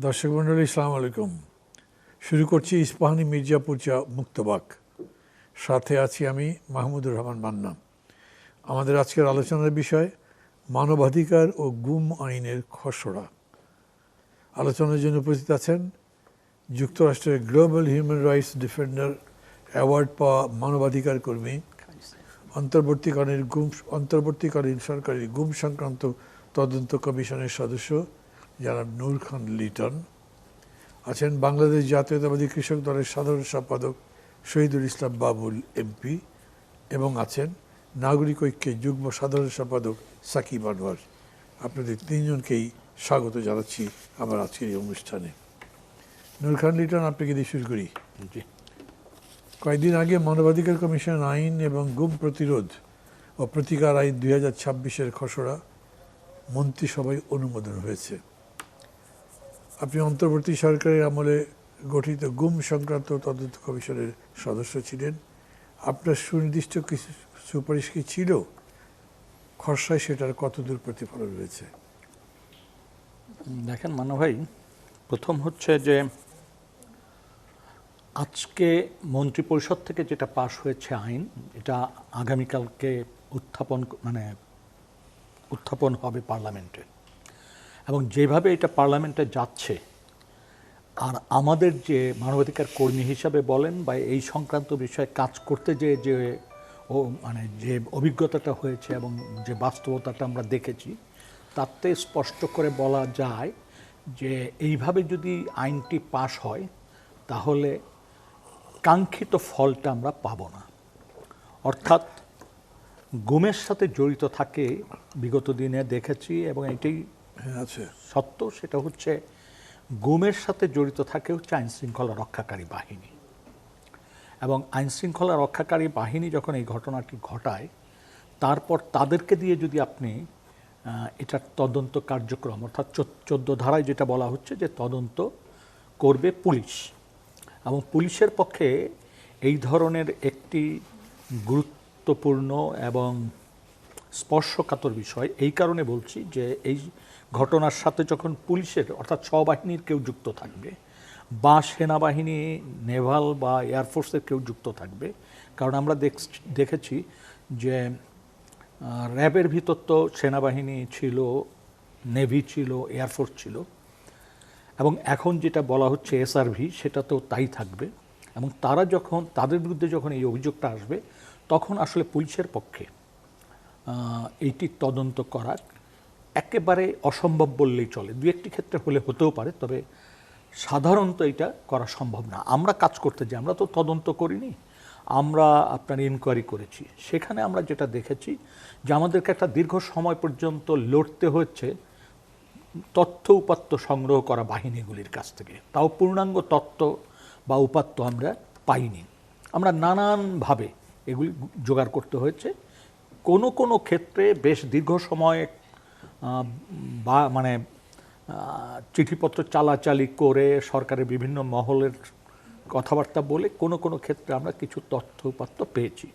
দর্শক মণ্ডলী আসসালামু আলাইকুম। শুরু করছি ইস্পাহানি মির্জাপুর চা মুক্তবাক। সাথে আছি আমি মাহমুদুর রহমান মান্না। আমাদের আজকের আলোচনার বিষয় মানবাধিকার ও গুম আইনের খসড়া। আলোচনার জন্য উপস্থিত আছেন যুক্তরাষ্ট্রের global human rights defender award পাওয়া মানবাধিকার কর্মী, অন্তর্বর্তীকালীন সরকারের গুম সংক্রান্ত তদন্ত কমিশনের সদস্য জনাব নূর খান লিটন, আছেন বাংলাদেশ জাতীয়তাবাদী কৃষক দলের সাধারণ সম্পাদক শহীদুল ইসলাম বাবুল এমপি, এবং আছেন নাগরিক ঐক্যের যুগ্ম সাধারণ সম্পাদক সাকিব আনোয়ার। আপনাদের তিনজনকেই স্বাগত জানাচ্ছি আমার আজকের এই অনুষ্ঠানে। নূর খান লিটন, আপনাকে দিয়ে শুরু করি। কয়েকদিন আগে মানবাধিকার কমিশন আইন এবং গুম প্রতিরোধ ও প্রতিকার আইন 2026-এর খসড়া মন্ত্রিসভায় অনুমোদন হয়েছে। আপনি অন্তর্বর্তী সরকারের আমলে গঠিত গুম সংক্রান্ত তদন্ত কমিশনের সদস্য ছিলেন। আপনার সুনির্দিষ্ট কিছু সুপারিশ কি ছিল? খসড়ায় সেটার কতদূর প্রতিফলন রয়েছে? দেখেন মান্না ভাই, প্রথম হচ্ছে যে আজকে মন্ত্রিপরিষদ থেকে যেটা পাশ হয়েছে আইন, এটা আগামীকালকে উত্থাপন হবে পার্লামেন্টে, এবং যেভাবে এটা পার্লামেন্টে যাচ্ছে, আর আমাদের যে মানবাধিকার কর্মী হিসাবে বলেন বা এই সংক্রান্ত বিষয়ে কাজ করতে যে যে অভিজ্ঞতাটা হয়েছে এবং যে বাস্তবতাটা আমরা দেখেছি, তাতে স্পষ্ট করে বলা যায় যে এইভাবে যদি আইনটি পাশ হয় তাহলে কাঙ্ক্ষিত ফলটা আমরা পাব না। অর্থাৎ গুমের সাথে জড়িত থাকে, বিগত দিনে দেখেছি এবং এটাই সত্য, সেটা হচ্ছে গুমের সাথে জড়িত থাকে হচ্ছে আইনশৃঙ্খলা রক্ষাকারী বাহিনী। এবং আইনশৃঙ্খলা রক্ষাকারী বাহিনী যখন এই ঘটনাটি ঘটায়, তারপর তাদেরকে দিয়ে যদি আপনি এটার তদন্ত কার্যক্রম, অর্থাৎ 14 ধারায় যেটা বলা হচ্ছে যে তদন্ত করবে পুলিশ, এবং পুলিশের পক্ষে এই ধরনের একটি গুরুত্বপূর্ণ এবং স্পর্শকাতর বিষয়। এই কারণে বলছি যে এই ঘটনার সাথে যখন পুলিশের অর্থাৎ সবাহিনীর কেউ যুক্ত থাকবে, বা সেনাবাহিনী, নেভাল বা এয়ারফোর্সের কেউ যুক্ত থাকবে, কারণ আমরা দেখেছি যে র্যাবের ভিতর তো সেনাবাহিনী ছিল, নেভি ছিল, এয়ারফোর্স ছিল, এবং এখন যেটা বলা হচ্ছে এসআরভি, সেটা তো তাই থাকবে। এবং তারা যখন তাদের বিরুদ্ধে যখন এই অভিযোগটা আসবে, তখন আসলে পুলিশের পক্ষে এইটি তদন্ত করা একেবারে অসম্ভব বললেই চলে। দু একটি ক্ষেত্রে হলে হতেও পারে, তবে সাধারণত এটা করা সম্ভব না। আমরা কাজ করতে যাই, আমরা তো তদন্ত করিনি, আমরা আপনার ইনকোয়ারি করেছি। সেখানে আমরা যেটা দেখেছি যে আমাদেরকে একটা দীর্ঘ সময় পর্যন্ত লড়তে হচ্ছে তথ্য উপাত্ত সংগ্রহ করা বাহিনীগুলির কাছ থেকে। তাও পূর্ণাঙ্গ তথ্য বা উপাত্ত আমরা পাইনি। আমরা নানানভাবে এগুলি জোগাড় করতে হয়েছে। কোনো কোনো ক্ষেত্রে বেশ দীর্ঘ সময় চিঠিপত্র চালাচালি করে সরকারের বিভিন্ন মহলের কথাবার্তা বলে কোনো কোনো ক্ষেত্রে আমরা কিছু তথ্য উপাত্ত পেয়েছি।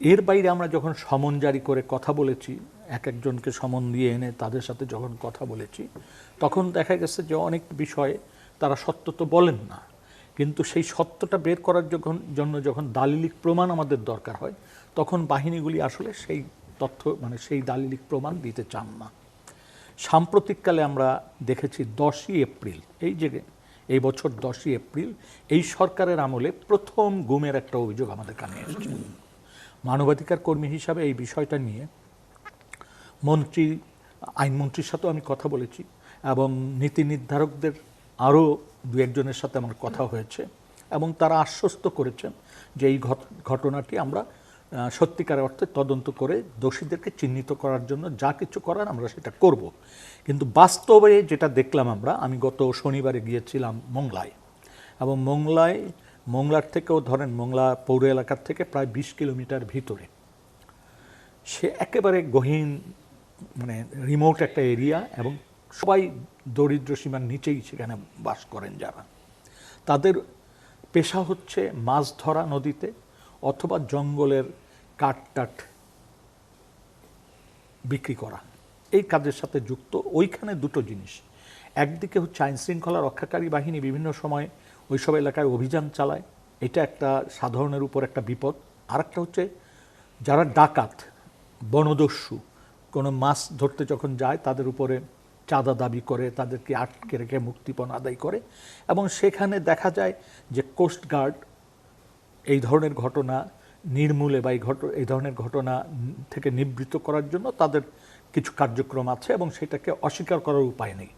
এর বাইরে আমরা যখন সমন জারি করে কথা বলেছি, এক একজনকে সমন দিয়ে এনে তাদের সাথে যখন কথা বলেছি, তখন দেখা গেছে যে অনেক বিষয়ে তারা সত্য তো বলেন না, কিন্তু সেই সত্যটা বের করার জন্য যখন দালিলিক প্রমাণ আমাদের দরকার হয়, তখন বাহিনীগুলি আসলে সেই তথ্য সেই দালিলিক প্রমাণ দিতে চান না। সাম্প্রতিককালে আমরা দেখেছি 10ই এপ্রিল, এই বছর 10ই এপ্রিল এই সরকারের আমলে প্রথম গুমের একটা অভিযোগ আমাদের কানে এসেছে। মানবাধিকার কর্মী হিসাবে এই বিষয়টা নিয়ে আইনমন্ত্রীর সাথেও আমি কথা বলেছি, এবং নীতি নির্ধারকদের আরও দু একজনের সাথে আমার কথা হয়েছে, এবং তারা আশ্বস্ত করেছেন যে এই ঘটনাটি আমরা সত্যিকার অর্থে তদন্ত করে দোষীদেরকে চিহ্নিত করার জন্য যা কিছু করার আমরা সেটা করব। কিন্তু বাস্তবে যেটা দেখলাম আমি গত শনিবারে গিয়েছিলাম মোংলায়, এবং মোংলার থেকেও ধরেন মোংলা পৌর এলাকার থেকে প্রায় 20 কিলোমিটার ভিতরে, সে একেবারে গহীন রিমোট একটা এরিয়া, এবং সবাই দরিদ্র সীমার নিচেই সেখানে বাস করেন যারা। তাদের পেশা হচ্ছে মাছ ধরা নদীতে, অথবা জঙ্গলের কাঠ বিক্রি করা, এই কাজের সাথে যুক্ত। ওইখানে দুটো জিনিস, একদিকে হচ্ছে আইন শৃঙ্খলা রক্ষাকারী বাহিনী বিভিন্ন সময় ওইসব এলাকায় অভিযান চালায়, এটা একটা সাধারণের উপর একটা বিপদ। আরেকটা হচ্ছে যারা ডাকাত, বনদস্যু, কোনো মাছ ধরতে যখন যায় তাদের উপরে চাঁদা দাবি করে, তাদেরকে আটকে রেখে মুক্তিপণ আদায় করে, এবং সেখানে দেখা যায় যে কোস্টগার্ড এই ধরনের ঘটনা নির্মূলে বা এই ধরনের ঘটনা থেকে নিবৃত্ত করার জন্য তাদের কিছু কার্যক্রম আছে এবং সেটাকে অস্বীকার করার উপায় নেই।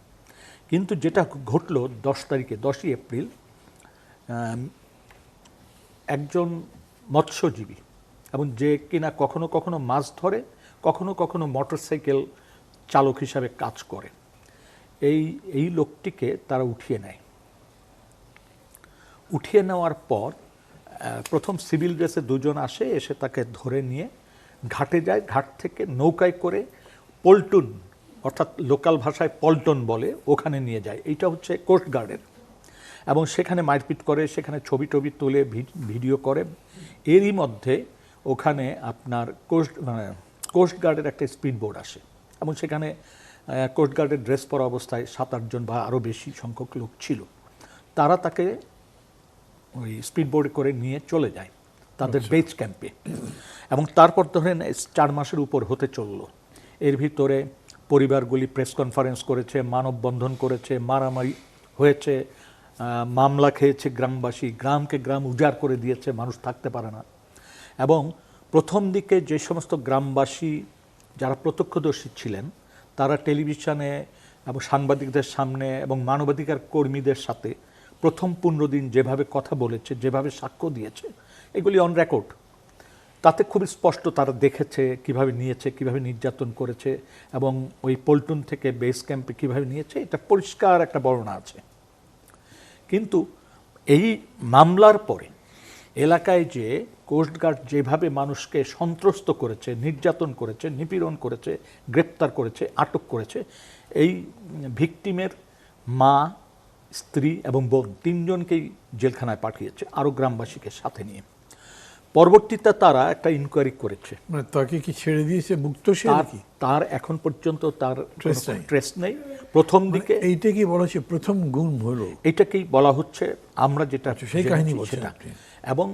কিন্তু যেটা ঘটল 10ই এপ্রিল, একজন মৎস্যজীবী এবং যে কিনা কখনো কখনো মাছ ধরে, কখনো কখনো মোটরসাইকেল চালক হিসাবে কাজ করে, এই লোকটিকে তারা উঠিয়ে নেয়। উঠিয়ে নেওয়ার পর প্রথম সিভিল ড্রেসে দুজন আসে, এসে তাকে ধরে নিয়ে ঘাটে যায়, ঘাট থেকে নৌকায় করে পল্টন, অর্থাৎ লোকাল ভাষায় পল্টন বলে, ওখানে নিয়ে যায়। এইটা হচ্ছে কোস্টগার্ডের, এবং সেখানে মারপিট করে, সেখানে ছবি টবি তুলে ভিডিও করে। এরই মধ্যে ওখানে আপনার কোস্টগার্ডের একটা স্পিড বোট আসে এবং সেখানে কোস্টগার্ডের ড্রেস পরা অবস্থায় 7-8 জন বা আরও বেশি সংখ্যক লোক ছিল। তারা তাকে ওই স্পিড বোটে করে নিয়ে চলে যায় তাদের বেস ক্যাম্পে, এবং তারপর ধরেন 4 মাসের উপর হতে চলল। এর ভিতরে পরিবারগুলি প্রেস কনফারেন্স করেছে, মানববন্ধন করেছে, মারামারি হয়েছে, মামলা খেয়েছে গ্রামবাসী, গ্রামকে গ্রাম উজাড় করে দিয়েছে, মানুষ থাকতে পারে না। এবং প্রথম দিকে যে সমস্ত গ্রামবাসী যারা প্রত্যক্ষদর্শী ছিলেন তারা টেলিভিশনে এবং সাংবাদিকদের সামনে এবং মানবাধিকার কর্মীদের সাথে প্রথম 15 দিন যেভাবে কথা বলেছে, যেভাবে সাক্ষ্য দিয়েছে, এগুলি অন রেকর্ড। তাতে খুবই স্পষ্ট তারা দেখেছে কিভাবে নিয়েছে, কিভাবে নির্যাতন করেছে, এবং ওই পল্টন থেকে বেস ক্যাম্পে কিভাবে নিয়েছে, এটা পরিষ্কার একটা বর্ণনা আছে। কিন্তু এই মামলার পরে এলাকায় যে কোস্টগার্ড যেভাবে মানুষকে সন্ত্রস্ত করেছে, নির্যাতন করেছে, নিপীড়ন করেছে, গ্রেপ্তার করেছে, আটক করেছে, এই ভিকটিমের মা, স্ত্রী এবং বোন 3 জনকেই জেলখানায় পাঠিয়েছে, আরও গ্রামবাসীকে সাথে নিয়ে। পরবর্তীতে তারা একটা ইনকোয়ারি করেছে। মানে তাকে কি ছেড়ে দিয়েছে, মুক্ত সে নাকি? তার এখন পর্যন্ত তার ট্রেস নেই। প্রথম দিকে এইটা কি বলা হচ্ছে প্রথম গুম হলো, এটাকেই বলা হচ্ছে, আমরা যেটা সেই কাহিনী বলছি। এবং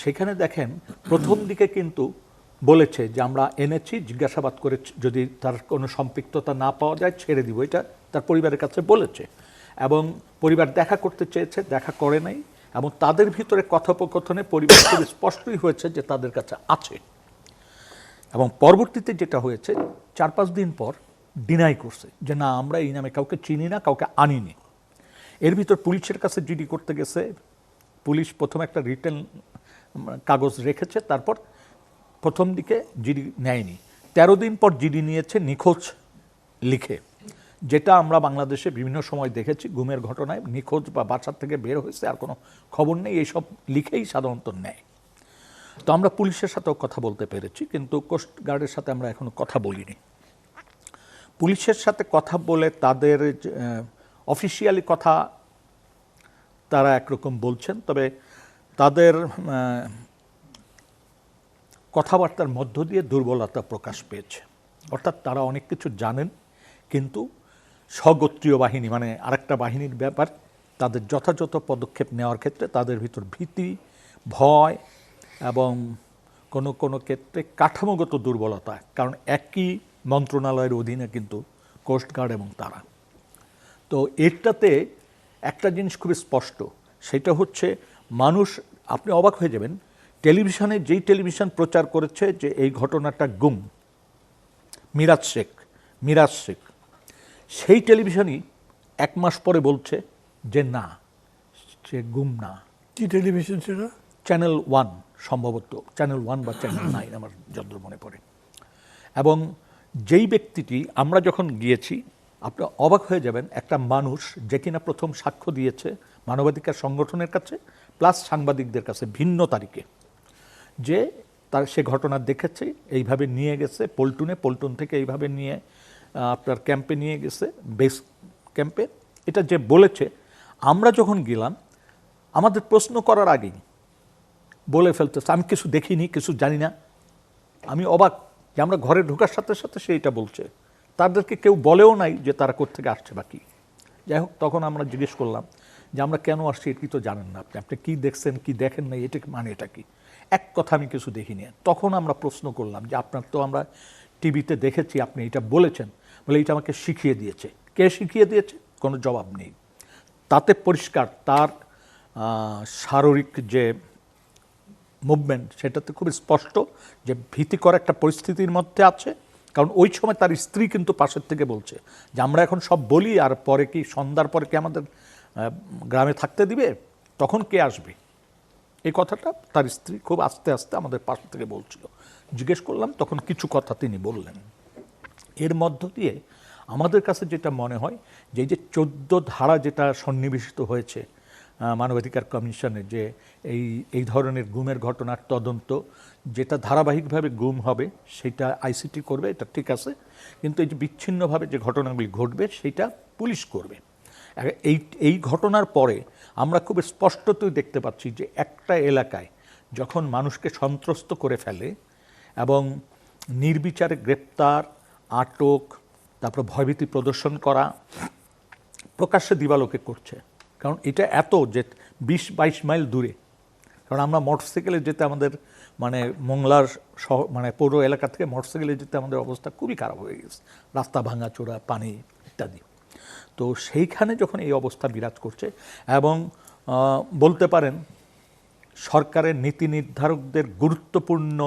সেখানে দেখেন প্রথম দিকে কিন্তু বলেছে যে আমরা এনেছি, জিজ্ঞাসাবাদ করে যদি তার কোনো সম্পৃক্ততা না পাওয়া যায় ছেড়ে দিব, এটা তার পরিবারের কাছে বলেছে। এবং পরিবার দেখা করতে চেয়েছে, দেখা করে নাই, এবং তাদের ভিতরে কথোপকথনে পরিবার খুব স্পষ্টই হয়েছে যে তাদের কাছে আছে। এবং পরবর্তীতে যেটা হয়েছে 4-5 দিন পর ডিনাই করছে যে না, আমরা এই নামে কাউকে চিনি না, কাউকে আনিনি। এর ভিতর পুলিশের কাছে জিডি করতে গেছে, পুলিশ প্রথমে একটা রিটেন কাগজ রেখেছে, তারপর প্রথম দিকে জিডি নেয়নি। 13 দিন পর জিডি নিয়েছে নিখোঁজ লিখে, যেটা আমরা বাংলাদেশে বিভিন্ন সময় দেখেছি গুমের ঘটনায়, নিখোঁজ বা বাসার থেকে বের হয়েছে আর কোনো খবর নেই, এইসব লিখেই সাধারণত নেয়। তো আমরা পুলিশের সাথেও কথা বলতে পেরেছি, কিন্তু কোস্টগার্ডের সাথে আমরা এখনো কথা বলিনি। পুলিশের সাথে কথা বলে তাদের অফিসিয়ালি কথা তারা একরকম বলছেন, তবে তাদের কথাবার্তার মধ্য দিয়ে দুর্বলতা প্রকাশ পেয়েছে। অর্থাৎ তারা অনেক কিছু জানেন, কিন্তু স্বগোত্রীয় বাহিনী মানে আরেকটা বাহিনীর ব্যাপার, তাদের যথাযথ পদক্ষেপ নেওয়ার ক্ষেত্রে তাদের ভিতর ভীতি, ভয় এবং কোনো কোনো ক্ষেত্রে কাঠামোগত দুর্বলতা, কারণ একই মন্ত্রণালয়ের অধীনে কিন্তু কোস্টগার্ড এবং তারা। তো এটাতে একটা জিনিস খুবই স্পষ্ট, সেটা হচ্ছে মানুষ, আপনি অবাক হয়ে যাবেন, টেলিভিশনে যেই টেলিভিশন প্রচার করেছে যে এই ঘটনাটা গুম, মিরাজ শেখ, সেই টেলিভিশনই 1 মাস পরে বলছে যে না, সে গুম না। কি টেলিভিশন সেটা? চ্যানেল 1 সম্ভবত, চ্যানেল 1 বা চ্যানেল 9 আমার যতদূর মনে পড়ে। এবং যেই ব্যক্তিটি, আমরা যখন গিয়েছি, আপনি অবাক হয়ে যাবেন, একটা মানুষ যে কিনা প্রথম সাক্ষ্য দিয়েছে মানবাধিকার সংগঠনের কাছে প্লাস সাংবাদিকদের কাছে ভিন্ন তারিখে, যে তার সে ঘটনা দেখেছে, এইভাবে নিয়ে গেছে পল্টন থেকে এইভাবে নিয়ে আপনার ক্যাম্পে নিয়ে গেছে, বেস ক্যাম্পে, এটা যে বলেছে, আমরা যখন গেলাম আমাদের প্রশ্ন করার আগেই বলে ফেলতেছে আমি কিছু দেখিনি, কিছু জানি না। আমি অবাক যে আমরা ঘরে ঢোকার সাথে সাথে সে এটা বলছে, তাদেরকে কেউ বলেও নাই যে তারা কোত্থেকে আসছে বা কি। যাই হোক, তখন আমরা জিজ্ঞেস করলাম যে আমরা কেন আসছি এটি তো জানেন না আপনি, আপনি কী দেখছেন কি দেখেন না, এটা মানে এটা কি? এক কথা আমি কিছু দেখিনি। তখন আমরা প্রশ্ন করলাম যে আপনার তো আমরা টিভিতে দেখেছি আপনি এটা বলেছেন, বলে এটা আমাকে শিখিয়ে দিয়েছে। কে শিখিয়ে দিয়েছে? কোনো জবাব নেই। তাতে পরিষ্কার তার শারীরিক যে মুভমেন্ট সেটাতে খুব স্পষ্ট যে ভীতিকর একটা পরিস্থিতির মধ্যে আছে। কারণ ওই সময় তার স্ত্রী কিন্তু পাশের থেকে বলছে যে আমরা এখন সব বলি, আর পরে কি সন্ধ্যার পরে কি আমাদের গ্রামে থাকতে দিবে, তখন কে আসবে? এই কথাটা তার স্ত্রী খুব আস্তে আস্তে আমাদের পাশ থেকে বলছিল। জিজ্ঞেস করলাম, তখন কিছু কথা তিনি বললেন। এর মধ্য দিয়ে আমাদের কাছে যেটা মনে হয় যে এই যে 14 ধারা যেটা সন্নিবেশিত হয়েছে মানবাধিকার কমিশনে, যে এই ধরনের গুমের ঘটনার তদন্ত যেটা ধারাবাহিকভাবে গুম হবে সেটা আইসিটি করবে, এটা ঠিক আছে, কিন্তু এই যে বিচ্ছিন্নভাবে যে ঘটনাগুলি ঘটবে সেটা পুলিশ করবে। এই ঘটনার পরে আমরা খুব স্পষ্টতই দেখতে পাচ্ছি যে একটা এলাকায় যখন মানুষকে সন্ত্রস্ত করে ফেলে এবং নির্বিচারে গ্রেপ্তার, আটক, তারপর ভয়ভীতি প্রদর্শন করা, প্রকাশ্যে দিবালোকে করছে। কারণ এটা এত যে 20-22 মাইল দূরে, কারণ আমরা মোটরসাইকেলে যেতে আমাদের মানে মোংলার মানে পৌর এলাকা থেকে মোটরসাইকেলে যেতে আমাদের অবস্থা খুবই খারাপ হয়ে গেছে, রাস্তা ভাঙাচোরা, পানি ইত্যাদি। তো সেইখানে যখন এই অবস্থা বিরাজ করছে এবং বলতে পারেন সরকারের নীতি নির্ধারকদের গুরুত্বপূর্ণ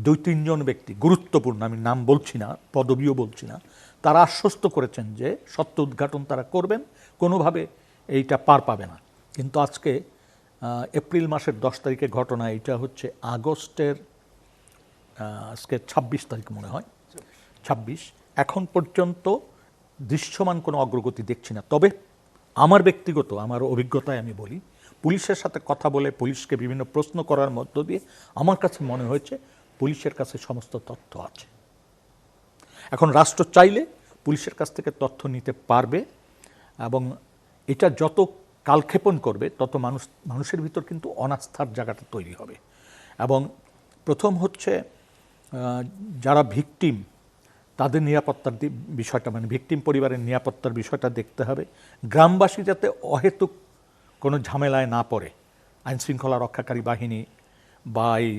2-3 জন ব্যক্তি, গুরুত্বপূর্ণ, আমি নাম বলছি না, পদবিও বলছি না, তারা আশ্বস্ত করেছেন যে সত্য উদ্ঘাটন তারা করবেন, কোনোভাবে এইটা পার পাবে না। কিন্তু আজকে এপ্রিল মাসের 10 তারিখে ঘটনা, এটা হচ্ছে আগস্টের আজকে 26 তারিখ মনে হয়, 26, এখন পর্যন্ত দৃশ্যমান কোনো অগ্রগতি দেখছি না। তবে আমার ব্যক্তিগত আমার অভিজ্ঞতায় আমি বলি, পুলিশের সাথে কথা বলে পুলিশকে বিভিন্ন প্রশ্ন করার মধ্য দিয়ে আমার কাছে মনে হয়েছে পুলিশের কাছে সমস্ত তথ্য আছে। এখন রাষ্ট্র চাইলে পুলিশের কাছ থেকে তথ্য নিতে পারবে এবং এটা যত কালক্ষেপণ করবে তত মানুষের ভিতর কিন্তু অনাস্থার জায়গাটা তৈরি হবে। এবং প্রথম হচ্ছে যারা ভিকটিম তাদের নিরাপত্তার বিষয়টা, মানে ভিকটিম পরিবারের নিরাপত্তার বিষয়টা দেখতে হবে। গ্রামবাসী যাতে অহেতুক কোনো ঝামেলায় না পড়ে আইনশৃঙ্খলা রক্ষাকারী বাহিনী বা এই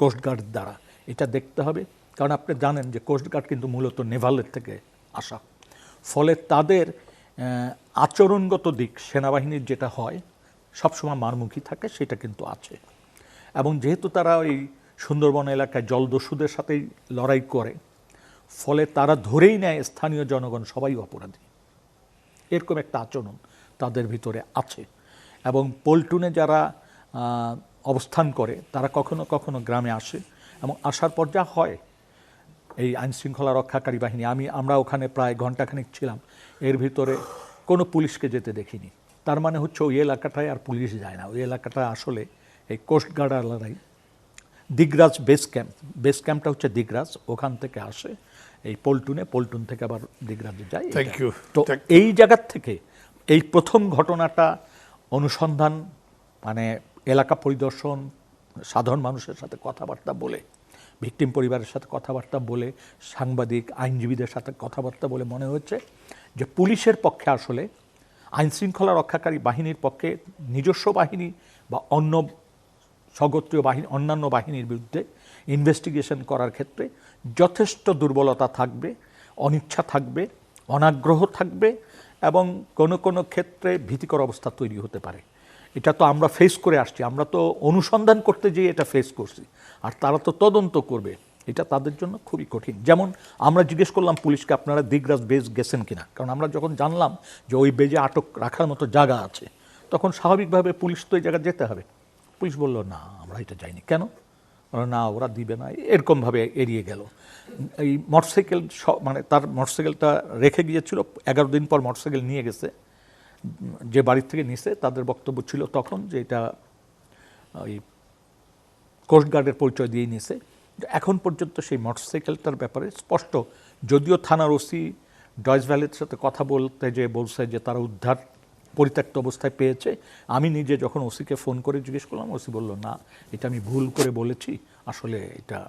কোস্টগার্ড দ্বারা, এটা দেখতে হবে। কারণ আপনি জানেন যে কোস্টগার্ড কিন্তু মূলত নেভালের থেকে আসা, ফলে তাদের আচরণগত দিক সেনাবাহিনীর যেটা হয় সবসময় মারমুখী থাকে, সেটা কিন্তু আছে। এবং যেহেতু তারা ওই সুন্দরবন এলাকায় জলদস্যুদের সাথেই লড়াই করে, ফলে তারা ধরেই নেয় স্থানীয় জনগণ সবাই অপরাধী, এরকম একটা আচরণ তাদের ভিতরে আছে। এবং পল্টনে যারা অবস্থান করে তারা কখনো কখনো গ্রামে আসে এবং আসার পর যা হয়, এই আইনশৃঙ্খলা রক্ষাকারী বাহিনী, আমরা ওখানে প্রায় ঘণ্টাখানিক ছিলাম, এর ভিতরে কোনো পুলিশকে যেতে দেখিনি। তার মানে হচ্ছে ওই এলাকাটায় আর পুলিশ যায় না, ওই এলাকাটা আসলে এই কোস্টগার্ড আলাদাই। দিগরাজ বেস ক্যাম্পটা হচ্ছে দিগরাজ, ওখান থেকে আসে এই পল্টন থেকে আবার দিগরাজে যায়। তো এই জায়গার থেকে এই প্রথম ঘটনাটা অনুসন্ধান, মানে এলাকা পরিদর্শন, সাধারণ মানুষের সাথে কথাবার্তা বলে, ভিকটিম পরিবারের সাথে কথাবার্তা বলে, সাংবাদিক আইনজীবীদের সাথে কথাবার্তা বলে মনে হচ্ছে যে পুলিশের পক্ষে আসলে আইনশৃঙ্খলা রক্ষাকারী বাহিনীর পক্ষে নিজস্ব বাহিনী বা অন্য স্বগোত্রীয় বাহিনী, অন্যান্য বাহিনীর বিরুদ্ধে ইনভেস্টিগেশন করার ক্ষেত্রে যথেষ্ট দুর্বলতা থাকবে, অনিচ্ছা থাকবে, অনাগ্রহ থাকবে এবং কোনো কোনো ক্ষেত্রে ভীতিকর অবস্থা তৈরি হতে পারে। এটা তো আমরা ফেস করে আসছি, আমরা তো অনুসন্ধান করতে যেয়ে এটা ফেস করছি, আর তারা তো তদন্ত করবে, এটা তাদের জন্য খুবই কঠিন। যেমন আমরা জিজ্ঞেস করলাম পুলিশকে, আপনারা দিগরাজ বেজ গেছেন কিনা, কারণ আমরা যখন জানলাম যে ওই বেজে আটক রাখার মতো জায়গা আছে, তখন স্বাভাবিকভাবে পুলিশ তো এই জায়গায় যেতে হবে। পুলিশ বলল না আমরা এটা যাইনি। কেন? না ওরা দিবে না, এরকমভাবে এড়িয়ে গেল। এই মোটরসাইকেল, মানে তার মোটরসাইকেলটা রেখে গিয়েছিল, 11 দিন পর মোটরসাইকেল নিয়ে গেছে, যে বাড়ির থেকে নিছে তাদের বক্তব্য ছিল তখন যে এটা ওই কোস্টগার্ডের পরিচয় দিয়ে নিছে। এখন পর্যন্ত সেই মোটরসাইকেলটার ব্যাপারে স্পষ্ট, যদিও থানার ওসি ডয়েস ভ্যালির সাথে কথা বলতে যে বলছে যে তারা উদ্ধার পরিত্যক্ত অবস্থায় পেয়েছে। আমি নিজে যখন ওসিকে ফোন করে জিজ্ঞেস করলাম, ওসি বলল না এটা আমি ভুল করে বলেছি, আসলে এটা।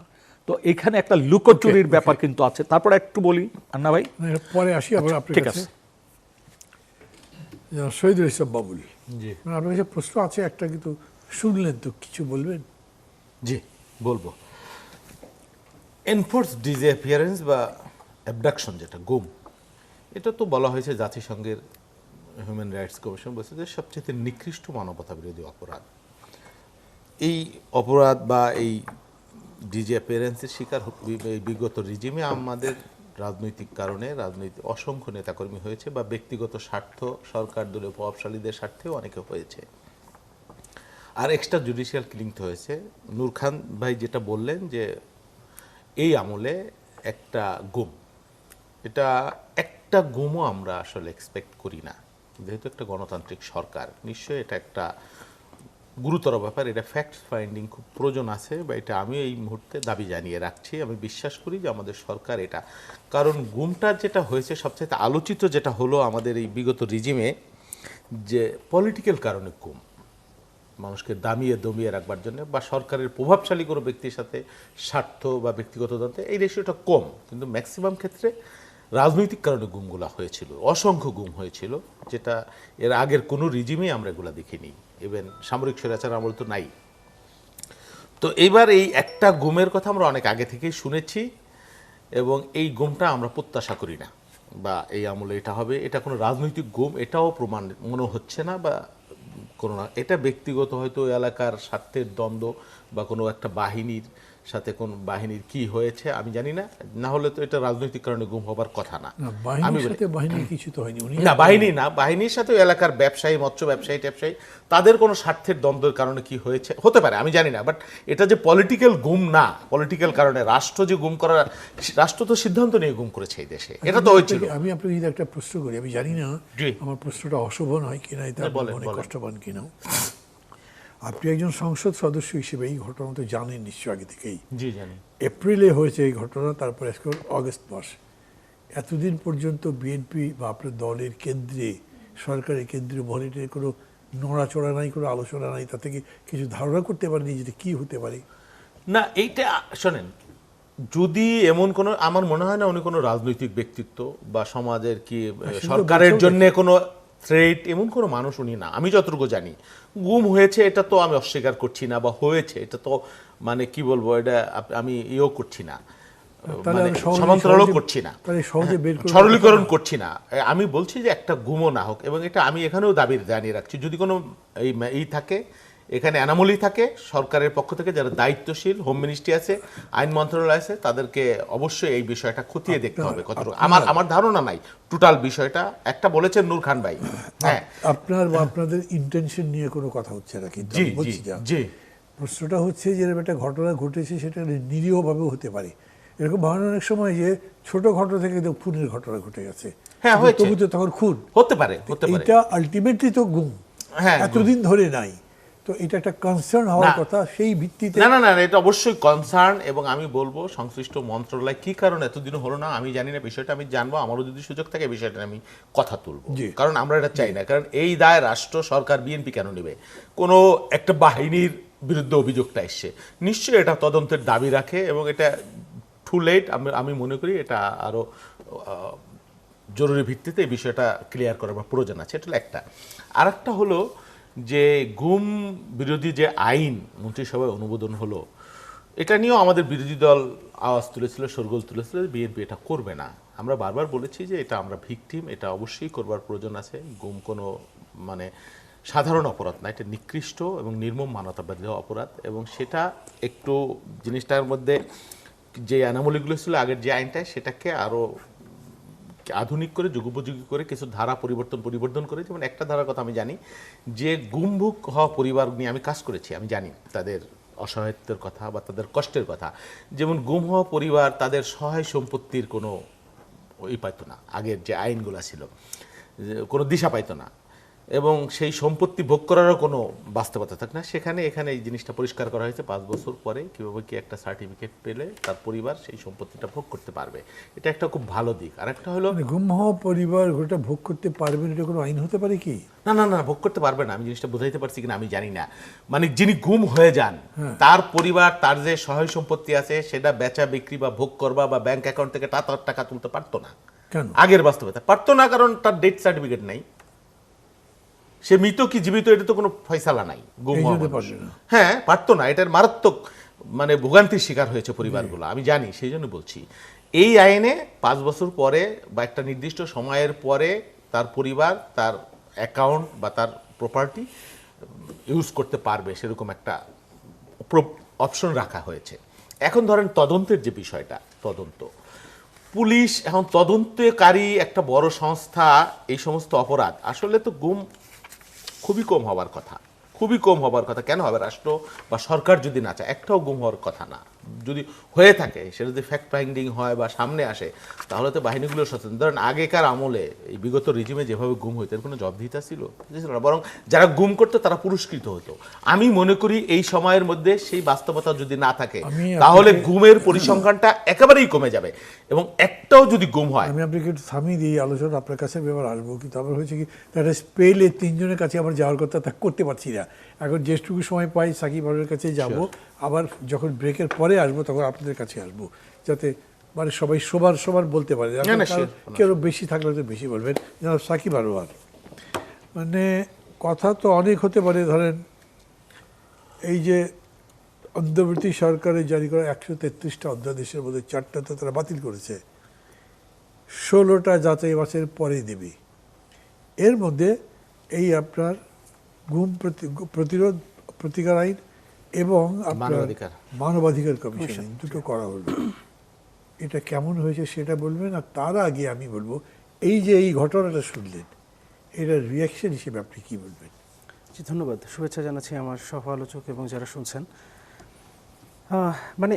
তো এখানে একটা লুকোচুরির ব্যাপার কিন্তু আছে। তারপর একটু বলি আন্না ভাই, পরে আসি আবার আপনার ঠিক কাছে। আছে। শহীদুল ইসলাম বাবুল, জি আপনার কাছে প্রশ্ন আছে একটা, কিন্তু শুনলেন তো, কিছু বলবেন? জি বলবো। এনফোর্স ডিসঅ্যাপিয়ারেন্স বা অ্যাবডাকশন, যেটা গুম, এটা তো বলা হয়েছে জাতিসংঘের হিউম্যান রাইটস কমিশন বলছে যে সবচেয়ে নিকৃষ্ট মানবতা বিরোধী অপরাধ। এই অপরাধ বা এই ডিসঅ্যাপিয়ারেন্সের শিকার এই বিগত রিজিমে আমাদের রাজনৈতিক কারণে রাজনৈতিক অসংখ্য নেতাকর্মী হয়েছে, বা ব্যক্তিগত স্বার্থ, সরকার দলীয় প্রভাবশালীদের স্বার্থেও অনেকে হয়েছে। আর এক্সট্রা জুডিশিয়াল কিলিং তো হয়েছে। নূর খান ভাই যেটা বললেন যে এই আমলে একটা গুম, এটা একটা গুমও আমরা আসলে এক্সপেক্ট করি না, যেহেতু একটা গণতান্ত্রিক সরকার। নিশ্চয়ই এটা একটা গুরুতর ব্যাপার, এটা ফ্যাক্ট ফাইন্ডিং খুব প্রয়োজন আছে, বা এটা আমি এই মুহূর্তে দাবি জানিয়ে রাখছি। আমি বিশ্বাস করি যে আমাদের সরকার এটা, কারণ গুমটা যেটা হয়েছে সবচেয়ে আলোচিত যেটা হলো আমাদের এই বিগত রিজিমে, যে পলিটিক্যাল কারণে গুম, মানুষকে দমিয়ে রাখবার জন্য, বা সরকারের প্রভাবশালী কোনো ব্যক্তির সাথে স্বার্থ বা ব্যক্তিগত দ্বন্দ্বে, এই রেশিওটা কম, কিন্তু ম্যাক্সিমাম ক্ষেত্রে রাজনৈতিক কারণে গুমগুলা হয়েছিল, অসংখ্য গুম হয়েছিল, যেটা এর আগের কোনো রিজিমে আমরা এগুলা দেখিনি, ইভেন সামরিক স্বৈরাচার আমল তো নাই। তো এইবার এই একটা গুমের কথা আমরা অনেক আগে থেকেই শুনেছি, এবং এই গুমটা আমরা প্রত্যাশা করি না, বা এই আমলে এটা হবে, এটা কোনো রাজনৈতিক গুম এটাও প্রমাণ মনে হচ্ছে না, বা কোনো না, এটা ব্যক্তিগত হয়তো এলাকার স্বার্থের দ্বন্দ্ব, বা কোনো একটা বাহিনীর সাথে কোন বাহিনীর কি হয়েছে আমি জানি না, না হলে তো এটা রাজনৈতিক কারণে গুম হবার কথা না। বাহিনীর সাথে বাহিনীর কিছু তো হয়নি, উনি না বাহিনী না, বাহিনীর সাথে এলাকার ব্যবসায়ী, মৎস্য ব্যবসায়ী ট্যাবসায়ী, তাদের কোনো স্বার্থের দ্বন্দ্বের কারণে কি হয়েছে হতে পারে আমি জানি না, বাট এটা যে পলিটিক্যাল গুম না, পলিটিক্যাল কারণে রাষ্ট্র যে গুম করা, রাষ্ট্র তো সিদ্ধান্ত নিয়ে গুম করেছে এই দেশে, এটা তো হয়েছিল। আমি আপনাকে যদি একটা প্রশ্ন করি, আমি জানি না জি। আমার প্রশ্নটা অশোভন হয় কিনা, এটা বলেন, অনেক বলেন। কষ্ট পান কিনা। আপনি একজন সংসদ সদস্য হিসেবে এই ঘটনা তো জানেন নিশ্চয় আগে থেকেই। জি জানি। এপ্রিলে হয়েছে এই ঘটনা, তারপরে আজকে অগস্ট মাস। এতদিন পর্যন্ত বিএনপি বা আপনার দলের কেন্দ্রে, সরকারের কেন্দ্রীয় মনিটরের কোনো নড়াচড়া নাই, কোনো আলোচনা নাই, তা থেকে কিছু ধারণা করতে পারেনি যেটা কি হতে পারে? না এইটা শোনেন, যদি এমন কোনো, আমার মনে হয় না উনি কোনো রাজনৈতিক ব্যক্তিত্ব বা সমাজের কি সরকারের জন্য কোনো থ্রেট, এমন কোনো মানুষ উনি না, আমি যতটুকু জানি। গুম হয়েছে এটা তো আমি অস্বীকার করছি না, বা হয়েছে এটা তো মানে কি বলবো, এটা আমি ইয়েও করছি না, মানে সমান্তরালও করছি না, সরলীকরণ করছি না। আমি বলছি যে একটা গুমও না হোক, এবং এটা আমি এখানেও দাবি জানিয়ে রাখছি, যদি কোনো এই থাকে, এখানে অ্যানামলি থাকে সরকারের পক্ষ থেকে, যারা দায়িত্বশীল, হোম মিনিস্ট্রি আছে, আইন মন্ত্রণালয় আছে, তাদেরকে অবশ্যই এই বিষয়টা খতিয়ে দেখতে হবে কতটুকু। আমার ধারণা নাই টোটাল বিষয়টা, একটা বলেছেন নূর খান ভাই। হ্যাঁ, আপনার বা আপনাদের ইন্টেনশন নিয়ে কোনো কথা হচ্ছে না, কিন্তু জি আমি জি বলছি যা, জি, প্রশ্নটা হচ্ছে যে এরকম একটা ঘটনা ঘটেছে, সেটা নিরীহভাবেও হতে পারে। এরকম ভাবনা অনেক সময় যে ছোট ঘটনা থেকে খুনের ঘটনা ঘটে গেছে, হ্যাঁ হয়েছে, তবু তো তখন খুন হতে পারে, হতে পারে। এটা আলটিমেটলি তো গুম, হ্যাঁ, এতদিন ধরে নাই, তো এটা একটা কনসার্ন হওয়ার না। কথা। সেই ভিত্তিতে না না না, এটা অবশ্যই কনসার্ন, এবং আমি বলবো সংশ্লিষ্ট মন্ত্রণালয় কি কারণে এতদিন হলো না আমি জানি না, বিষয়টা আমি জানবো, আমারও যদি সুযোগ থাকে বিষয়টা আমি কথা তুলবো, জি। কারণ আমরা এটা চাই না। কারণ এই দায় রাষ্ট্র, সরকার, বিএনপি কেন নেবে? কোনো একটা বাহিনীর বিরুদ্ধে অভিযোগটা এসছে, নিশ্চয়ই এটা তদন্তের দাবি রাখে, এবং এটা টু লেট, আমি মনে করি এটা আরো জরুরি ভিত্তিতে এই বিষয়টা ক্লিয়ার করার প্রয়োজন আছে। এটা হলো একটা। আর একটা হলো যে গুম বিরোধী যে আইন মন্ত্রিসভায় অনুমোদন হলো, এটা নিয়েও আমাদের বিরোধী দল আওয়াজ তুলেছিল, শোরগোল তুলেছিল, বিএনপি এটা করবে না। আমরা বারবার বলেছি যে এটা আমরা ভিকটিম, এটা অবশ্যই করবার প্রয়োজন আছে। গুম কোনো মানে সাধারণ অপরাধ না, এটা নিকৃষ্ট এবং নির্মম মানবতাবিরোধী অপরাধ, এবং সেটা একটু জিনিসটার মধ্যে যে অ্যানামলিগুলো ছিল আগের যে আইনটায়, সেটাকে আরও আধুনিক করে, যুগোপযোগী করে, কিছু ধারা পরিবর্তন করে। যেমন একটা ধারার কথা আমি জানি, যে গুমভুক হওয়া পরিবার নিয়ে আমি কাজ করেছি, আমি জানি তাদের অসহায়ত্বের কথা বা তাদের কষ্টের কথা। যেমন গুম হওয়া পরিবার তাদের সহায় সম্পত্তির কোনো পাইতো না, আগের যে আইনগুলো ছিল কোনো দিশা পাইতো না, এবং সেই সম্পত্তি ভোগ করারও কোনো বাস্তবতা থাকে না। এখানে এই জিনিসটা পরিষ্কার করা হয়েছে, 5 বছর পরে কীভাবে কি একটা সার্টিফিকেট পেলে তার পরিবার সেই সম্পত্তিটা ভোগ করতে পারবে। এটা একটা খুব ভালো দিক। আর একটা হলো গুম হওয়া পরিবার ওটা ভোগ করতে পারবেন, এটা কোনো আইন হতে পারে কি? না না না, ভোগ করতে পারবে না। আমি জিনিসটা বোঝাইতে পারছি কিনা আমি জানি না। মানে যিনি গুম হয়ে যান, তার পরিবার তার যে সহায় সম্পত্তি আছে সেটা বেচা বিক্রি বা ভোগ করবা বা ব্যাংক অ্যাকাউন্ট থেকে টাকা তুলতে পারতো না। কেন? আগের বাস্তবতা পারতো না, কারণ তার ডেথ সার্টিফিকেট নাই। সে মৃত কি জীবিত এটা তো কোনো ফয়সালা নাই। গুম এই হওয়া জন্য মানুষ। পারবে না। হ্যাঁ, পারতো না, এটার মারাত্মক মানে ভোগান্তির শিকার হয়েছে পরিবারগুলো, আমি জানি, সেই জন্য বলছি এই আইনে 5 বছর পরে বা একটা নির্দিষ্ট সময়ের পরে তার পরিবার তার অ্যাকাউন্ট বা তার প্রপার্টি ইউজ করতে পারবে সেরকম একটা অপশন রাখা হয়েছে। এখন ধরেন তদন্তের যে বিষয়টা, তদন্ত, পুলিশ এখন তদন্তকারী একটা বড় সংস্থা, এই সমস্ত অপরাধ আসলে তো গুম খুবই কম হওয়ার কথা, খুবই কম হবার কথা। কেন হবে? রাষ্ট্র বা সরকার যদি না চায়, একটাও গুম হওয়ার কথা না। যদি হয়ে থাকে সেটা যদি ফ্যাক্ট ফাইন্ডিং হয় বা সামনে আসে, তাহলে তো বাহিনীগুলো সচেতন। ধরেন আগেকার আমলে এই বিগত রিজিমে যেভাবে গুম হইতো এর কোনো জবাবদিহিতা ছিল না, বরং যারা গুম করতো তারা পুরস্কৃত হতো। আমি মনে করি এই সময়ের মধ্যে সেই বাস্তবতা যদি না থাকে তাহলে গুমের পরিসংখ্যানটা একেবারেই কমে যাবে, এবং একটাও যদি গুম হয়। আমি আপনাকে একটু থামিয়ে দিই আলোচনা, আপনার কাছে ব্যাপার আসবো, কিন্তু আমার হয়েছে কি তারা স্পেলে 3 জনের কাছে আমার যাওয়ার কথা, তা করতে পারছি না। এখন যেটুকু সময় পাই সাকিব বাবুর কাছে যাব, আবার যখন ব্রেকের পরে আসবো তখন আপনাদের কাছে আসবো, যাতে মানে সবাই সবার বলতে পারে। কেউ বেশি থাকলে তো বেশি বলবেন। যেন সাকিব আরোয়ার, মানে কথা তো অনেক হতে পারে। ধরেন এই যে অন্তর্বর্তী সরকারের জারি করা 133টা অধ্যাদেশের মধ্যে 4টা তো তারা বাতিল করেছে, 16টা যাচাই বাছাইয়ের পরে দেবে। এর মধ্যে এই আপনার গুম প্রতিরোধ প্রতিকার আইন এবং আপনার মানবাধিকার কমিশন দুটো করা হলো। এটা কেমন হয়েছে সেটা বলবেন, আর তার আগে আমি বলবো এই যে এই ঘটনাটা শুনলেন, এটার রিয়াকশন হিসেবে আপনি কি বলবেন? জি, ধন্যবাদ। শুভেচ্ছা জানাচ্ছি আমার সহ আলোচক এবং যারা শুনছেন। মানে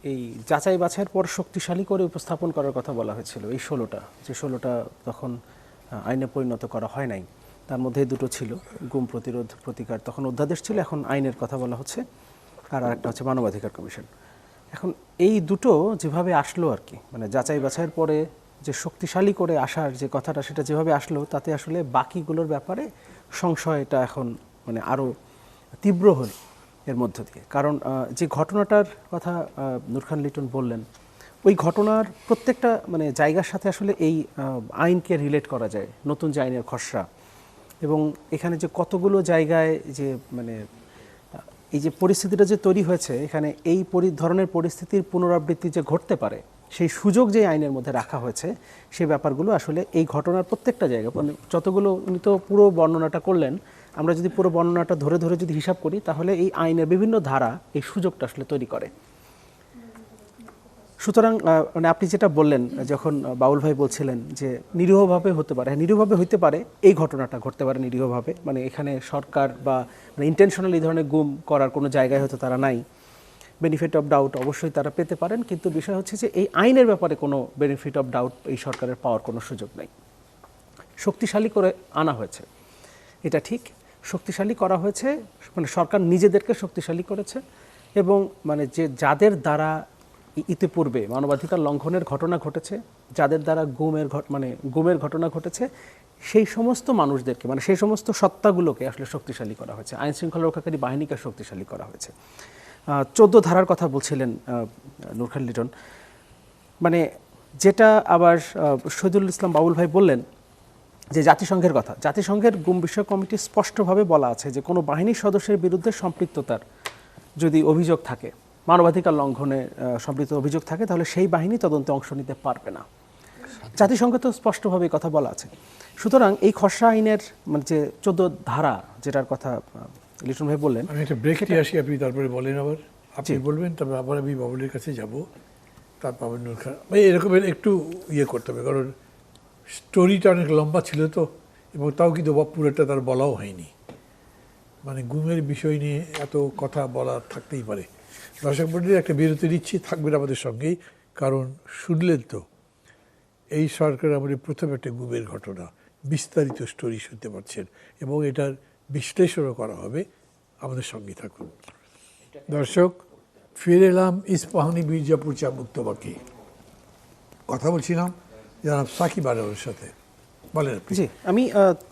এই যাচাই বাছাইয়ের পর শক্তিশালী করে উপস্থাপন করার কথা বলা হয়েছিল। এই 16টা তখন আইনে পরিণত করা হয় নাই, তার মধ্যে দুটো ছিল গুম প্রতিরোধ প্রতিকার, তখন অধ্যাদেশ ছিল, এখন আইনের কথা বলা হচ্ছে, আর একটা হচ্ছে মানবাধিকার কমিশন। এখন এই দুটো যেভাবে আসলো আর কি, মানে যাচাই বাছাইয়ের পরে যে শক্তিশালী করে আসার যে কথাটা, সেটা যেভাবে আসলো তাতে আসলে বাকিগুলোর ব্যাপারে সংশয়টা এখন মানে আরও তীব্র হল এর মধ্য দিয়ে। কারণ যে ঘটনাটার কথা নূর খান লিটন বললেন, ওই ঘটনার প্রত্যেকটা মানে জায়গার সাথে আসলে এই আইনকে রিলেট করা যায়, নতুন যে আইনের খসড়া, এবং এখানে যে কতগুলো জায়গায় যে মানে এই যে পরিস্থিতিটা যে তৈরি হয়েছে, এখানে এই ধরনের পরিস্থিতির পুনরাবৃত্তি যে ঘটতে পারে সেই সুযোগ যে আইনের মধ্যে রাখা হয়েছে, সেই ব্যাপারগুলো আসলে এই ঘটনার প্রত্যেকটা জায়গা, মানে যতগুলো, উনি তো পুরো বর্ণনাটা করলেন, আমরা যদি পুরো বর্ণনাটা ধরে ধরে যদি হিসাব করি, তাহলে এই আইনের বিভিন্ন ধারা এই সুযোগটা আসলে তৈরি করে। সুতরাং মানে আপনি যেটা বললেন, যখন বাউল ভাই বলছিলেন যে নিরীহভাবে হতে পারে, হ্যাঁ নিরীহভাবে হতে পারে, এই ঘটনাটা ঘটতে পারে নিরীহভাবে, মানে এখানে সরকার বা মানে ইন্টেনশনাল এই ধরনের গুম করার কোনো জায়গায় হয়তো তারা নাই, বেনিফিট অফ ডাউট অবশ্যই তারা পেতে পারেন, কিন্তু বিষয় হচ্ছে যে এই আইনের ব্যাপারে কোনো বেনিফিট অফ ডাউট এই সরকারের পাওয়ার কোনো সুযোগ নেই। শক্তিশালী করে আনা হয়েছে, এটা ঠিক, শক্তিশালী করা হয়েছে, মানে সরকার নিজেদেরকে শক্তিশালী করেছে, এবং মানে যে যাদের দ্বারা ইতিপূর্বে মানবাধিকার লঙ্ঘনের ঘটনা ঘটেছে, যাদের দ্বারা গুমের ঘটনা ঘটেছে, সেই সমস্ত মানুষদেরকে, মানে সেই সমস্ত সত্তাগুলোকে আসলে শক্তিশালী করা হয়েছে, আইন শৃঙ্খলা রক্ষাকারী বাহিনীকে শক্তিশালী করা হয়েছে। 14 ধারার কথা বলছিলেন নূর খান লিটন, মানে যেটা আবার শহীদুল ইসলাম বাবুল ভাই বললেন যে জাতিসংঘের কথা, জাতিসংঘের গুম বিষয়ক কমিটি স্পষ্টভাবে বলা আছে যে কোনো বাহিনীর সদস্যের বিরুদ্ধে সম্পৃক্ততার যদি অভিযোগ থাকে, মানবাধিকার লঙ্ঘনে সম্পৃক্ত অভিযোগ থাকে, তাহলে সেই বাহিনী তদন্তে অংশ নিতে পারবে না। জাতিসংঘে তো স্পষ্টভাবে কথা বলা আছে। সুতরাং এই খসড়া আইনের মানে যে 14 ধারা যেটার কথা লিটন ভাই বললেন, আমি একটা ব্রেক নিয়ে আসি, আপনি তারপরে বলেন, আবার আপনি বলবেন, তারপরে আবার আমি বাবুলের কাছে যাব, তারপর আবার নূর খান ভাই, এরকমের একটু ইয়ে করতে হবে, কারণ স্টোরিটা অনেক লম্বা ছিল তো, এবং তাও কিন্তু পুরোটা তার বলাও হয়নি, মানে গুমের বিষয় নিয়ে এত কথা বলা থাকতেই পারে। দর্শক মণ্ডলী, একটা বিরতি নিচ্ছি, থাকবেন আমাদের সঙ্গেই, কারণ শুনলেন তো এই সরকার আমাদের প্রথম একটা গুমের ঘটনা, বিস্তারিত স্টোরি শুনতে পাচ্ছেন, এবং এটার বিশ্লেষণও করা হবে। আমাদের সঙ্গে থাকুন দর্শক। ফিরে এলাম ইস্পাহানি মির্জাপুর চা মুক্তবাকি, কথা বলছিলাম জনাব সাকিব আরোয়ারের সাথে। বলেন। জি, আমি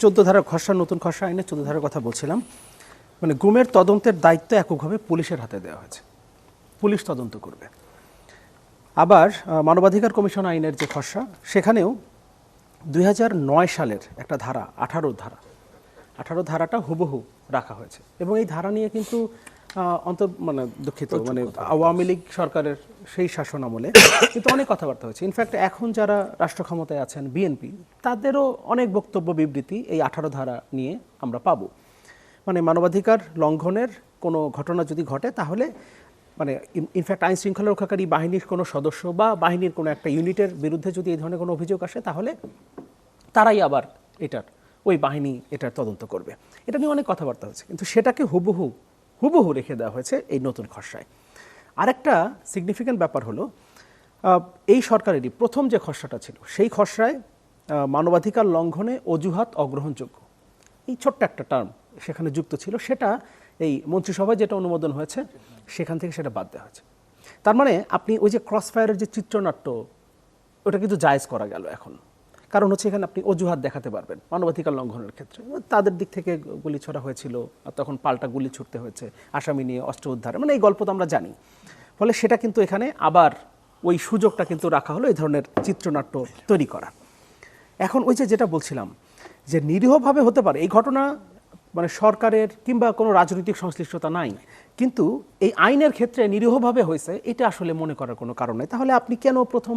14 ধারা খসড়া, নতুন খসড়া আইনে 14 ধারার কথা বলছিলাম। মানে গুমের তদন্তের দায়িত্ব এককভাবে পুলিশের হাতে দেওয়া হয়েছে, পুলিশ তদন্ত করবে। আবার মানবাধিকার কমিশন আইনের যে খসড়া, সেখানেও 2009 সালের একটা ধারা, 18 ধারা, 18 ধারাটা হুবহু রাখা হয়েছে এবং এই ধারা নিয়ে কিন্তু মানে দুঃখিত মানে আওয়ামী লীগ সরকারের সেই শাসন আমলে কিন্তু অনেক কথাবার্তা হয়েছে। ইনফ্যাক্ট এখন যারা রাষ্ট্র ক্ষমতায় আছেন বিএনপি, তাদেরও অনেক বক্তব্য বিবৃতি এই 18 ধারা নিয়ে আমরা পাবো। মানে মানবাধিকার লঙ্ঘনের কোনো ঘটনা যদি ঘটে তাহলে মানে ইনফ্যাক্ট আইন শৃঙ্খলা রক্ষাকারী বাহিনীর কোনো সদস্য বা বাহিনীর কোনো একটা ইউনিটের বিরুদ্ধে যদি এই ধরনের কোনো অভিযোগ আসে তাহলে তারাই আবার ওই বাহিনী এটার তদন্ত করবে। এটা নিয়ে অনেক কথাবার্তা হয়েছে, কিন্তু সেটাকে হুবহু রেখে দেওয়া হয়েছে এই নতুন খসড়ায়। আরেকটা সিগনিফিক্যান্ট ব্যাপার হলো এই সরকারেরই প্রথম যে খসড়াটা ছিল সেই খসড়ায় মানবাধিকার লঙ্ঘনে অজুহাত অগ্রহণযোগ্য এই ছোট্ট একটা টার্ম সেখানে যুক্ত ছিল, সেটা এই মন্ত্রিসভায় যেটা অনুমোদন হয়েছে সেখান থেকে সেটা বাদ দেওয়া হয়েছে। তার মানে আপনি ওই যে ক্রস ফায়ারের যে চিত্রনাট্য, ওটা কিন্তু জায়েজ করা গেল এখন, কারণ হচ্ছে এখানে আপনি অজুহাত দেখাতে পারবেন মানবাধিকার লঙ্ঘনের ক্ষেত্রে। তাদের দিক থেকে গুলি ছোড়া হয়েছিল, তখন পাল্টা গুলি ছুটতে হয়েছে, আসামি নিয়ে অস্ত্র উদ্ধার, মানে এই গল্প তো আমরা জানি। ফলে সেটা কিন্তু এখানে আবার ওই সুযোগটা কিন্তু রাখা হলো এই ধরনের চিত্রনাট্য তৈরি করা। এখন ওই যে যেটা বলছিলাম যে নিরীহভাবে হতে পারে এই ঘটনা, মানে সরকারের কিংবা কোনো রাজনৈতিক সংশ্লিষ্টতা নাই, কিন্তু এই আইনের ক্ষেত্রে নিরীহভাবে হয়েছে এটা আসলে মনে করার কোনো কারণ নেই। তাহলে আপনি কেন প্রথম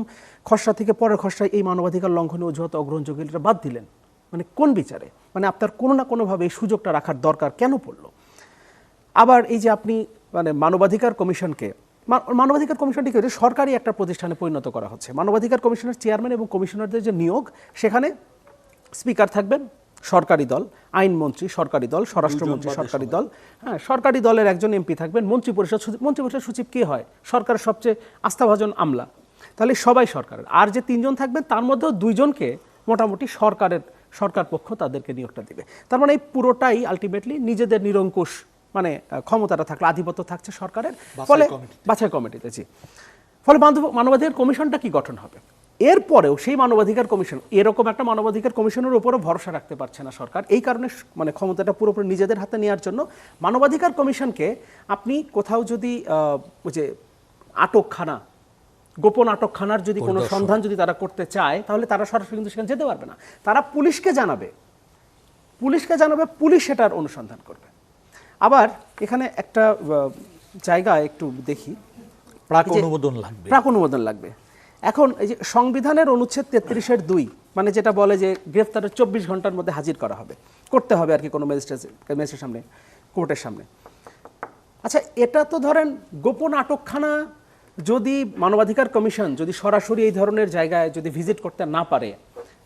খসড়া থেকে পরের খসড়ায় এই মানবাধিকার লঙ্ঘনে অজুহাত অগ্রহণযোগ্য এটা বাদ দিলেন? মানে কোন বিচারে? মানে আপনার কোনো না কোনোভাবে এই সুযোগটা রাখার দরকার কেন পড়লো? আবার এই যে আপনি মানে মানবাধিকার কমিশনটিকে সরকারি একটা প্রতিষ্ঠানে পরিণত করা হচ্ছে। মানবাধিকার কমিশনের চেয়ারম্যান এবং কমিশনারদের যে নিয়োগ, সেখানে স্পিকার থাকবেন সরকারি দল, আইনমন্ত্রী সরকারি দল, স্বরাষ্ট্রমন্ত্রী সরকারি দল, হ্যাঁ সরকারি দলের একজন এমপি থাকবেন, মন্ত্রিপরিষদ সচিব কে হয়? সরকারের সবচেয়ে আস্থাভাজন আমলা, তাহলে সবাই সরকারের। আর যে 3 জন থাকবেন তার মধ্যেও 2 জনকে মোটামুটি সরকার পক্ষ তাদেরকে নিয়োগটা দিবে। তার মানে এই পুরোটাই আলটিমেটলি নিজেদের নিরঙ্কুশ মানে ক্ষমতাটা থাকলে আধিপত্য থাকছে সরকারের, ফলে বাছাই কমিটিতে। জি, ফলে মানবাধিকার কমিশনটা কি গঠন হবে? এরপরেও সেই মানবাধিকার কমিশন, এরকম একটা মানবাধিকার কমিশনের উপরও ভরসা রাখতে পারছে না সরকার। এই কারণে মানে ক্ষমতাটা পুরোপুরি নিজেদের হাতে নেওয়ার জন্য মানবাধিকার কমিশনকে আপনি কোথাও যদি ওই যে আটকখানা, গোপন আটকখানার যদি কোনো সন্ধান যদি তারা করতে চায়, তাহলে তারা সরাসরি কিন্তু সেখানে যেতে পারবে না। তারা পুলিশকে জানাবে, পুলিশ সেটার অনুসন্ধান করবে। আবার এখানে একটা জায়গা একটু দেখি, প্রাক অনুমোদন লাগবে। এখন এই যে সংবিধানের অনুচ্ছেদ 33-2 মানে যেটা বলে যে গ্রেফতারের 24 ঘন্টার মধ্যে হাজির করতে হবে আর কি কোনো ম্যাজিস্ট্রেটের সামনে, কোর্টের সামনে। আচ্ছা, এটা তো ধরেন গোপন আটকখানা যদি মানবাধিকার কমিশন যদি সরাসরি এই ধরনের জায়গায় যদি ভিজিট করতে না পারে,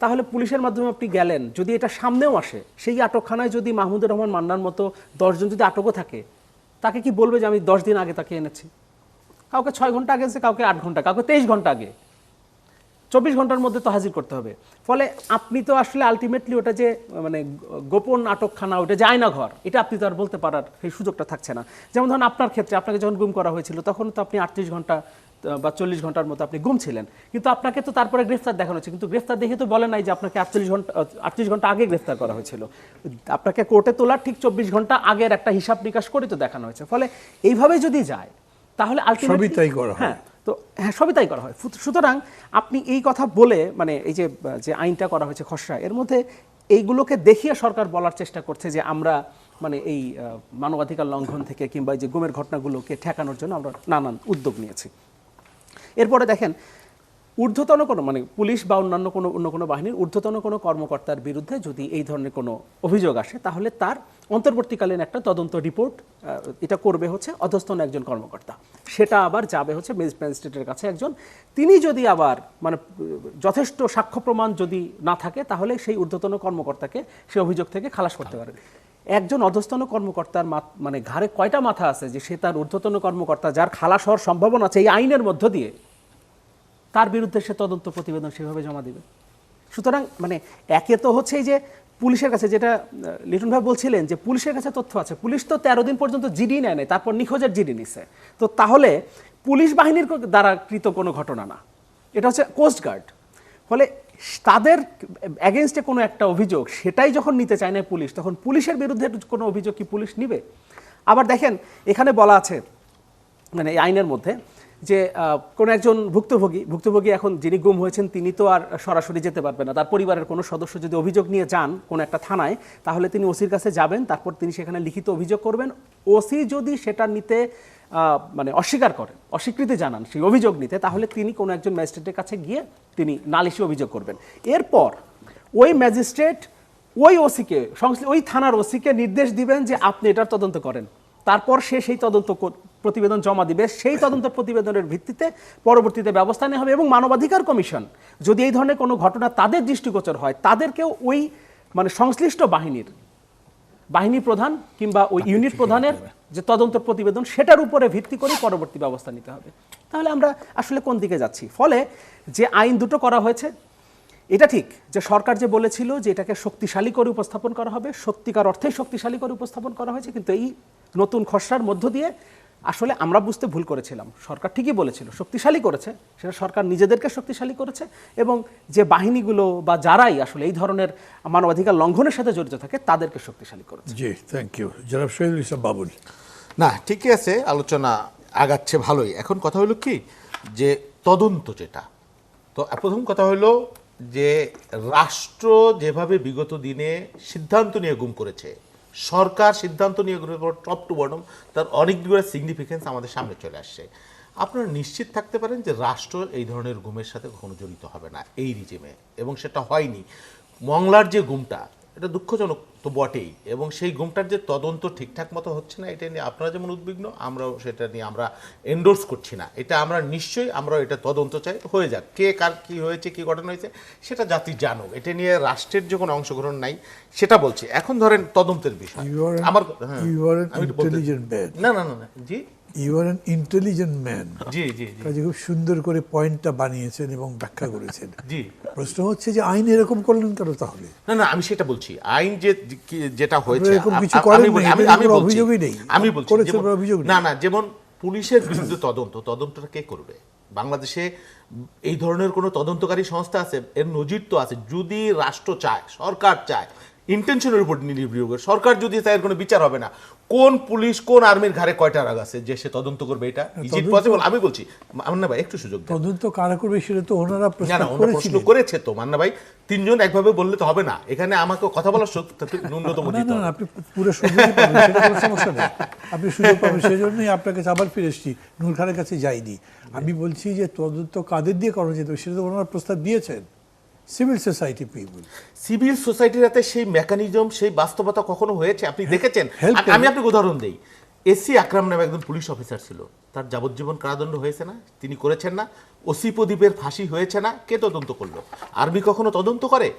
তাহলে পুলিশের মাধ্যমে আপনি গেলেন, যদি এটা সামনেও আসে, সেই আটকখানায় যদি মাহমুদুর রহমান মান্নার মতো 10 জন যদি আটকও থাকে, তাকে কি বলবে যে আমি 10 দিন আগে তাকে এনেছি? কাউকে 6 ঘন্টা আগে এনেছে, কাউকে 8 ঘন্টা, কাউকে 23 ঘন্টা আগে, 24 ঘন্টার মধ্যে তো হাজির করতে হবে। ফলে আপনি তো আসলে আলটিমেটলি ওটা যে মানে গোপন আটকখানা, ওটা যে আয়নাঘর, এটা আপনি তো আর বলতে পারার সেই সুযোগটা থাকছে না। যেমন ধরুন আপনার ক্ষেত্রে, আপনাকে যখন গুম করা হয়েছিল তখন তো আপনি 38 ঘন্টা বা 40 ঘন্টার মতো আপনি গুম ছিলেন, কিন্তু আপনাকে তো তারপরে গ্রেফতার দেখানো হচ্ছে, কিন্তু গ্রেফতার দেখে তো বলে নাই যে আপনাকে 38 ঘন্টা আগে গ্রেফতার করা হয়েছিল। আপনাকে কোর্টে তোলার ঠিক 24 ঘন্টা আগের একটা হিসাব নিকাশ করে তো দেখানো হয়েছে। ফলে এইভাবে যদি যায় তাহলে আলটিমেটলি সবই তাই করা হয়। সুতরাং আপনি এই কথা বলে মানে এই যে আইনটা করা হয়েছে খসড়া, এর মধ্যে এইগুলোকে দেখিয়ে সরকার বলার চেষ্টা করছে যে আমরা মানে এই মানবাধিকার লঙ্ঘন থেকে কিংবা এই যে গুমের ঘটনাগুলোকে ঠেকানোর জন্য আমরা নানান উদ্যোগ নিয়েছি। এরপরে দেখেন, ঊর্ধ্বতন কোনো মানে পুলিশ বা অন্য কোনো বাহিনীর ঊর্ধ্বতন কোনো কর্মকর্তার বিরুদ্ধে যদি এই ধরনের কোনো অভিযোগ আসে, তাহলে তার অন্তর্বর্তীকালীন একটা তদন্ত রিপোর্ট এটা করবে হচ্ছে অধস্তন একজন কর্মকর্তা, সেটা আবার যাবে হচ্ছে ম্যাজিস্ট্রেটের কাছে একজন। তিনি যদি আবার মানে যথেষ্ট সাক্ষ্য প্রমাণ যদি না থাকে, তাহলে সেই ঊর্ধ্বতন কর্মকর্তাকে সেই অভিযোগ থেকে খালাস করতে পারে। একজন অধস্তন কর্মকর্তার মানে ঘাড়ে কয়টা মাথা আছে যে সে তার ঊর্ধ্বতন কর্মকর্তা যার খালাস হওয়ার সম্ভাবনা আছে এই আইনের মধ্য দিয়ে, তার বিরুদ্ধে সে তদন্ত প্রতিবেদন সেভাবে জমা দিবে? সুতরাং মানে একে তো হচ্ছে এই যে পুলিশের কাছে, যেটা লিটন ভাই বলছিলেন যে পুলিশের কাছে তথ্য আছে, পুলিশ তো 13 দিন পর্যন্ত জিডি নেয় নাই, তারপর নিখোঁজের জিডি নিছে, তো তাহলে পুলিশ বাহিনীর দ্বারা কৃত কোনো ঘটনা না, এটা হচ্ছে কোস্টগার্ড। ফলে তাদের এগেনস্টে কোনো একটা অভিযোগ, সেটাই যখন নিতে চায় না পুলিশ, তখন পুলিশের বিরুদ্ধে কোনো অভিযোগ কি পুলিশ নিবে? আবার দেখেন এখানে বলা আছে মানে এই আইনের মধ্যে যে কোনো একজন ভুক্তভোগী এখন যিনি গুম হয়েছেন তিনি তো আর সরাসরি যেতে পারবেন না। তার পরিবারের কোনো সদস্য যদি অভিযোগ নিয়ে যান কোনো একটা থানায়, তাহলে তিনি ওসির কাছে যাবেন, তারপর তিনি সেখানে লিখিত অভিযোগ করবেন। ওসি যদি সেটা নিতে মানে অস্বীকার করেন, অস্বীকৃতি জানান সেই অভিযোগ নিতে, তাহলে তিনি কোনো একজন ম্যাজিস্ট্রেটের কাছে গিয়ে তিনি নালিশি অভিযোগ করবেন। এরপর ওই ম্যাজিস্ট্রেট ওই ওসিকে, ওই থানার ওসিকে নির্দেশ দিবেন যে আপনি এটার তদন্ত করেন। তারপর সে সেই তদন্ত প্রতিবেদন জমা দিবে, সেই তদন্ত প্রতিবেদনের ভিত্তিতে পরবর্তীতে ব্যবস্থা নেওয়া হবে। এবং মানবাধিকার কমিশন যদি এই ধরনের কোনো ঘটনা তাদের দৃষ্টিগোচর হয়, তাদেরকেও ওই মানে সংশ্লিষ্ট বাহিনী প্রধান কিংবা ওই ইউনিট প্রধানের যে তদন্ত প্রতিবেদন সেটার উপরে ভিত্তি করে পরবর্তী ব্যবস্থা নিতে হবে। তাহলে আমরা আসলে কোন দিকে যাচ্ছি? ফলে যে আইন দুটো করা হয়েছে, এটা ঠিক যে সরকার যে বলেছিল যে এটাকে শক্তিশালী করে উপস্থাপন করা হবে, সত্যিকার অর্থে শক্তিশালী করে উপস্থাপন করা হয়েছে, কিন্তু এই নতুন খসড়ার মধ্য দিয়ে আসলে আমরা বুঝতে ভুল করেছিলাম। সরকার ঠিকই বলেছিল শক্তিশালী করেছে, সেটা সরকার নিজেদেরকে শক্তিশালী করেছে এবং যে বাহিনীগুলো বা যারাই আসলে এই ধরনের মানবাধিকার লঙ্ঘনের সাথে জড়িত থাকে তাদেরকে শক্তিশালী করেছে। জি, থ্যাংক ইউ। জনাব শহীদুল ইসলাম বাবুল। না, ঠিকই আছে, আলোচনা আগাচ্ছে ভালোই। এখন কথা হলো কি যে তদন্ত যেটা, তো প্রথম কথা হলো যে রাষ্ট্র যেভাবে বিগত দিনে সিদ্ধান্ত নিয়ে গুম করেছে, সরকার সিদ্ধান্ত নিয়ে টপ টু বটম তার অনেকগুলো সিগনিফিকেন্স আমাদের সামনে চলে আসছে। আপনারা নিশ্চিত থাকতে পারেন যে রাষ্ট্র এই ধরনের গুমের সাথে কখনো জড়িত হবে না এই রিজিমে, এবং সেটা হয়নি। মংলার যে গুমটা, এটা দুঃখজনক তো বটেই, এবং সেই গুমটার যে তদন্ত ঠিকঠাক মতো হচ্ছে না, এটা নিয়ে আপনারা যেমন উদ্বিগ্ন, আমরাও সেটা নিয়ে আমরা এন্ডোর্স করছি না। এটা আমরা নিশ্চয়ই আমরা এটা তদন্ত চাই, হয়ে যাক, কে কার কী হয়েছে, কী ঘটনা হয়েছে সেটা জাতি জানুক, এটা নিয়ে রাষ্ট্রের যে কোনো অংশগ্রহণ নাই সেটা বলছি। এখন ধরেন তদন্তের বিষয়, আমার না না না না জি you are an intelligent man. জি জি কাজে খুব সুন্দর করে পয়েন্টটা বানিয়েছেন এবং ব্যাখ্যা করেছেন। জি, প্রশ্ন হচ্ছে যে আইন এরকম করলেন কেন তাহলে? না না, আমি সেটা বলছি, আইন যেটা হয়েছে এরকম কিছু করেন নাই, আমি বলছি, অভিযোগই নেই, আমি বলছি করেছেন অভিযোগ নেই। না না, যেমন পুলিশের বিরুদ্ধে তদন্তটা কে করবে? বাংলাদেশে এই ধরনের কোনো তদন্তকারী সংস্থা আছে? এর নজির তো আছে। যদি রাষ্ট্র চায়, সরকার চায়, ইন্টেনশনের উপর নির্ভর করে, সরকার যদি চায়, এর কোনো বিচার হবে না। কোন পুলিশ কোন আর্মির ঘাড়ে কয়টা রাগ আছে যে সে তদন্ত করবে? এটা ইজ ইট পসিবল? আমি বলছি মান্না ভাই একটু সুযোগ দেন। তদন্ত কারা করবে সেটা তো ওনারা প্রশ্ন করেছে তো মান্না ভাই, তিনজন একভাবে বললে তো হবে না। এখানে আমাকে কথা বলার ন্যূনতম দিতে হবে। আপনি পুরো সুযোগ পাবেন, সেটা কোনো সমস্যা নেই। আপনি সুযোগ পাবেন, সেই জন্যই আপনাকে আবার ফিরে এসেছি, নূর খানের কাছে যাইনি। আমি বলছি যে তদন্ত কাদের দিয়ে করা যেত সেটা তো ওনারা প্রস্তাব দিয়েছেন। সিভিল সোসাইটি পিপল, সিভিল সোসাইটির হাতে সেই মেকানিজম, সেই বাস্তবতা কখনো হয়েছে? আপনি দেখেছেন? আমি আপনাকে উদাহরণ দেই। এসি আকরাম নামে একজন পুলিশ অফিসার ছিল, তার যাবজ্জীবন কারাদণ্ড হয়েছে না? তিনি করেছেন না? ওসি প্রদীপের ফাঁসি হয়েছে না? কে তদন্ত করলো? আর্মি কখনো তদন্ত করে?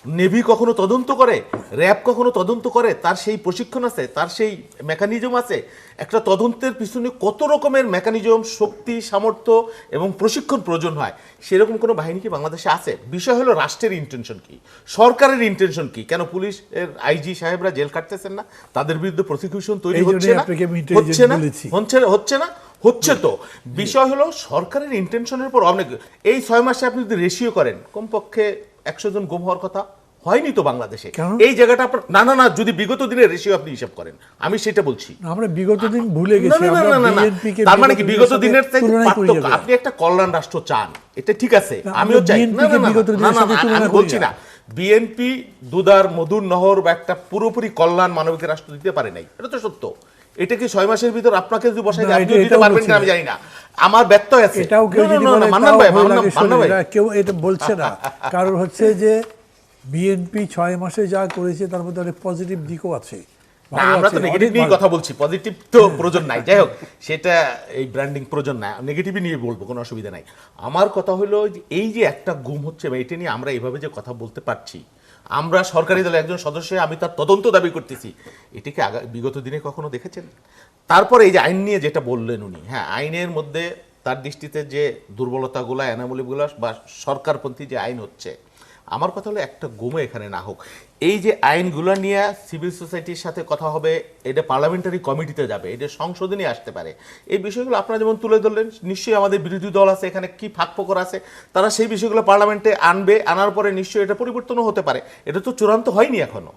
নেভি কখনো তদন্ত করে? র্যাব কখনো তদন্ত করে? তার সেই প্রশিক্ষণ আছে, তার সেই মেকানিজম আছে। একটা তদন্তের পিছনে কত রকমের মেকানিজম, শক্তি, সামর্থ্য এবং প্রশিক্ষণ প্রয়োজন হয়। সেরকম কোনো বাহিনী কি বাংলাদেশে আছে? বিষয় হলো রাষ্ট্রের ইন্টেনশন কি, সরকারের ইন্টেনশন কি। কেন পুলিশের আইজি সাহেবরা জেল কাটতেছেন না? তাদের বিরুদ্ধে প্রসিকিউশন তৈরি হচ্ছে না? হচ্ছে না? হচ্ছে তো। বিষয় হলো সরকারের ইন্টেনশনের উপর অনেক। এই 6 মাসে আপনি যদি রেশিও করেন, কমপক্ষে 100 জন গুম হওয়ার কথা হয়নি তো বাংলাদেশে। এই জায়গাটা আপনার না না না, যদি বিগত দিনের রেশিও আপনি হিসাব করেন, আমি সেটা বলছি। আমরা বিগত দিন ভুলে গেছি। তার মানে কি বিগত দিনের পার্থক্য? আপনি একটা কল্যাণ রাষ্ট্র চান, এটা ঠিক আছে, আমিও চাই। আমি বলছি না বিএনপি দুদার মধুর নহর বা একটা পুরোপুরি কল্যাণ মানবিক রাষ্ট্র দিতে পারে নাই, এটা তো সত্য। এটা কি 6 মাসের ভিতর আপনাকে যদি বসাই দেয় আপনিও দিতে পারবেন কিনা আমি জানি না, আমার ব্যত্যয় আছে। এটাও কেউ যদি বলে কেউ এটা বলছে না, কারণ হচ্ছে যে বিএনপি 6 মাসে যা করেছে তার মধ্যে অনেক পজিটিভ দিকও আছে। আমরা তো নেগেটিভ নিয়ে কথা বলছি, পজিটিভ তো প্রয়োজন নাই। যাই হোক, সেটা এই ব্র্যান্ডিং প্রয়োজন নাই, নেগেটিভই নিয়ে বলবো, কোনো অসুবিধা নাই। আমার কথা হলো এই যে একটা গুম হচ্ছে বা এটা নিয়ে আমরা এইভাবে যে কথা বলতে পারছি, আমরা সরকারি দলের একজন সদস্য, আমি তার তদন্ত দাবি করতেছি, এটাকে বিগত দিনে কখনো দেখেছেন? তারপরে এই যে আইন নিয়ে যেটা বললেন উনি, হ্যাঁ, আইনের মধ্যে তার দৃষ্টিতে যে দুর্বলতাগুলো, অ্যানামলিগুলো বা সরকারপন্থী যে আইন হচ্ছে, আমার কথা হলো একটা গুমে এখানে না হোক। এই যে আইনগুলো নিয়ে সিভিল সোসাইটির সাথে কথা হবে, এটা পার্লামেন্টারি কমিটিতে যাবে, এটা সংশোধনী আসতে পারে। এই বিষয়গুলো আপনারা যেমন তুলে ধরলেন, নিশ্চয়ই আমাদের বিরোধী দল আছে এখানে, কি ফাঁকফোকর আছে, তারা সেই বিষয়গুলো পার্লামেন্টে আনবে, আনার পরে নিশ্চয়ই এটা পরিবর্তনও হতে পারে। এটা তো চূড়ান্ত হয়নি এখনো,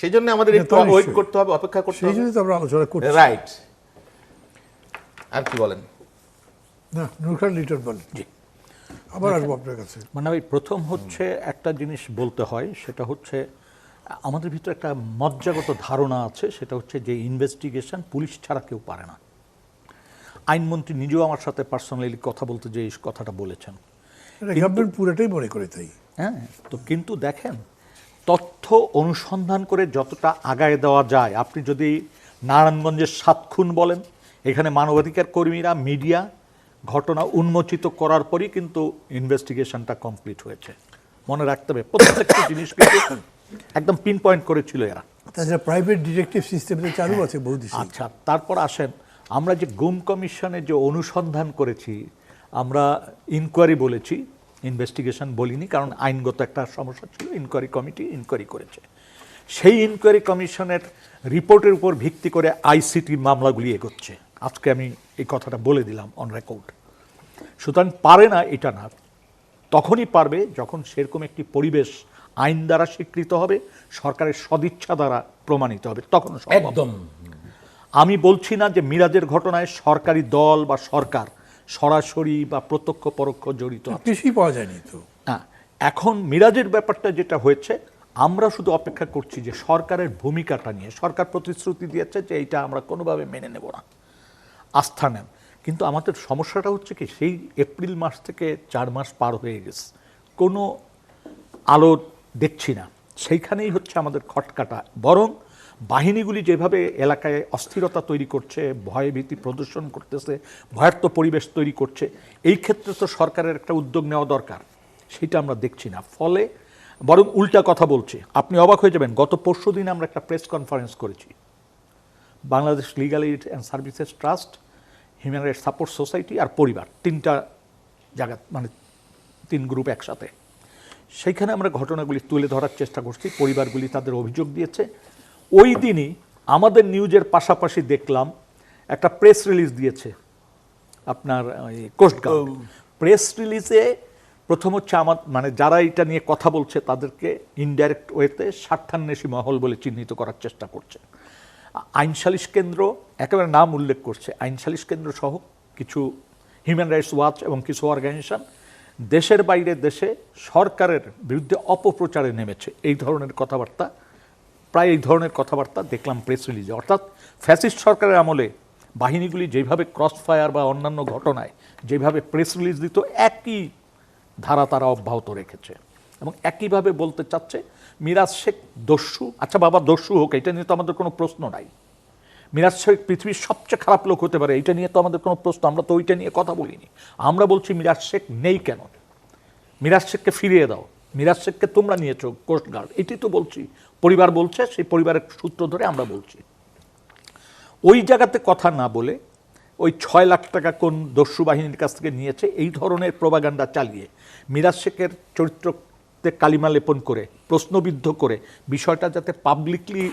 সেই জন্য আমাদের একটু ওয়েট করতে হবে, অপেক্ষা করতে হবে। রাইট। আর কি বলেন? না, নূর খান লিটন বলেন। জি। আবার আসবো আপনার কাছে। মানে ওই প্রথম হচ্ছে একটা জিনিস বলতে হয়, সেটা হচ্ছে আমাদের ভিতরে একটা মজ্জাগত ধারণা আছে, সেটা হচ্ছে যে ইনভেস্টিগেশন পুলিশ ছাড়া কেউ পারে না। আইনমন্ত্রী নিজেও আমার সাথে পার্সোনালি কথা বলতে যে এই কথাটা বলেছেন। গভর্নমেন্ট পুরোটাই মনে করে তাই। হ্যাঁ, তো কিন্তু দেখেন, তথ্য অনুসন্ধান করে যতটা আগায় দেওয়া যায়, আপনি যদি নারায়ণগঞ্জের 7 খুন বলেন, এখানে মানবাধিকার কর্মীরা, মিডিয়া ঘটনা উন্মোচিত করার পরই কিন্তু ইনভেস্টিগেশনটা কমপ্লিট হয়েছে। মনে রাখতে হবে প্রত্যেকটা জিনিস কিন্তু একদম পিন পয়েন্ট করেছিল এরা। তাছাড়া প্রাইভেট ডিটেকটিভ সিস্টেম তো চালু আছে বহু দেশে। আচ্ছা, তারপর আসেন, আমরা যে গুম কমিশনে যে অনুসন্ধান করেছি, আমরা ইনকোয়ারি বলেছি, ইনভেস্টিগেশন বলিনি, কারণ আইনগত একটা সমস্যা ছিল। ইনকোয়ারি কমিটি ইনকোয়ারি করেছে। সেই ইনকোয়ারি কমিশনের রিপোর্টের উপর ভিত্তি করে আইসিটি মামলাগুলি এগোচ্ছে। আজকে আমি এই কথাটা বলে দিলাম অন রেকর্ড। সুতরাং পারে না এটা না, তখনই পারবে যখন সেরকম একটি পরিবেশ আইন দ্বারা স্বীকৃত হবে, সরকারের সদিচ্ছা দ্বারা প্রমাণিত হবে, তখন সম্ভব। একদম। আমি বলছি না যে মিরাজের ঘটনায় সরকারি দল বা সরকার সরাসরি বা প্রত্যক্ষ পরোক্ষ জড়িত আছে। কিছুই পাওয়া যায়নি তো। হ্যাঁ, এখন মিরাজের ব্যাপারটা যেটা হয়েছে, আমরা শুধু অপেক্ষা করছি যে সরকারের ভূমিকাটা নিয়ে। সরকার প্রতিশ্রুতি দিয়েছে যে এইটা আমরা কোনোভাবে মেনে নেব না, আস্থা নেন। কিন্তু আমাদের সমস্যাটা হচ্ছে কি, সেই এপ্রিল মাস থেকে 4 মাস পার হয়ে গেছে, কোনো আলো দেখছি না। সেইখানেই হচ্ছে আমাদের খটকাটা। বরং বাহিনীগুলি যেভাবে এলাকায় অস্থিরতা তৈরি করছে, ভয়ভীতি প্রদর্শন করতেছে, ভয়ার্ত পরিবেশ তৈরি করছে, এই ক্ষেত্রে তো সরকারের একটা উদ্যোগ নেওয়া দরকার, সেটা আমরা দেখছি না। ফলে বরং উল্টা কথা বলছে। আপনি অবাক হয়ে যাবেন, গত পরশুদিন আমরা একটা প্রেস কনফারেন্স করেছি, Bangladesh legal aid and services trust, human rights support society আর পরিবার, 3টা জায়গা, মানে 3 গ্রুপ একসাথে। সেইখানে আমরা ঘটনাগুলি তুলে ধরার চেষ্টা করছি। পরিবারগুলি তাদের অভিযোগ দিয়েছে। ওই দিনই আমাদের নিউজের পাশাপাশি দেখলাম একটা প্রেস রিলিজ দিয়েছে আপনার কোস্টগার্ড। প্রেস রিলিজে প্রথম হচ্ছে আমার, মানে যারা এটা নিয়ে কথা বলছে তাদেরকে ইনডাইরেক্ট ওয়েতে স্বার্থান্বেষী মহল বলে চিহ্নিত করার চেষ্টা করছে। আইন সালিশ কেন্দ্র একেবারে নাম উল্লেখ করছে, আইন সালিশ কেন্দ্র সহ কিছু হিউম্যান রাইটস ওয়াচ এবং কিছু অর্গানাইজেশন দেশের বাইরে দেশে সরকারের বিরুদ্ধে অপপ্রচারে নেমেছে। এই ধরনের কথাবার্তা, প্রায় এই ধরনের কথাবার্তা দেখলাম প্রেস রিলিজে। অর্থাৎ ফ্যাসিস্ট সরকারের আমলে বাহিনীগুলি যেভাবে ক্রস ফায়ার বা অন্যান্য ঘটনায় যেভাবে প্রেস রিলিজ দিত, একই ধারা তারা অব্যাহত রেখেছে। এবং একইভাবে বলতে চাচ্ছে মিরাজ শেখ দস্যু। আচ্ছা বাবা, দস্যু হোক, এটা নিয়ে তো আমাদের কোনো প্রশ্ন নাই। মিরাজ শেখ পৃথিবীর সবচেয়ে খারাপ লোক হতে পারে, এটা নিয়ে তো আমাদের কোনো প্রশ্ন, আমরা তো ওইটা নিয়ে কথা বলিনি। আমরা বলছি মিরাজ শেখ নেই কেন, মিরাজ শেখকে ফিরিয়ে দাও, মিরাজ শেখকে তোমরা নিয়েছো কোস্টগার্ড, এটি তো বলছি। পরিবার বলছে, সেই পরিবারের সূত্র ধরে আমরা বলছি। ওই জায়গাতে কথা না বলে ওই 6 লাখ টাকা কোন দস্যু বাহিনীর কাছ থেকে নিয়েছে, এই ধরনের প্রোপাগান্ডা চালিয়ে মিরাজ শেখের চরিত্রতে কালিমা লেপন করে, প্রশ্নবিদ্ধ করে, বিষয়টা যাতে পাবলিকলি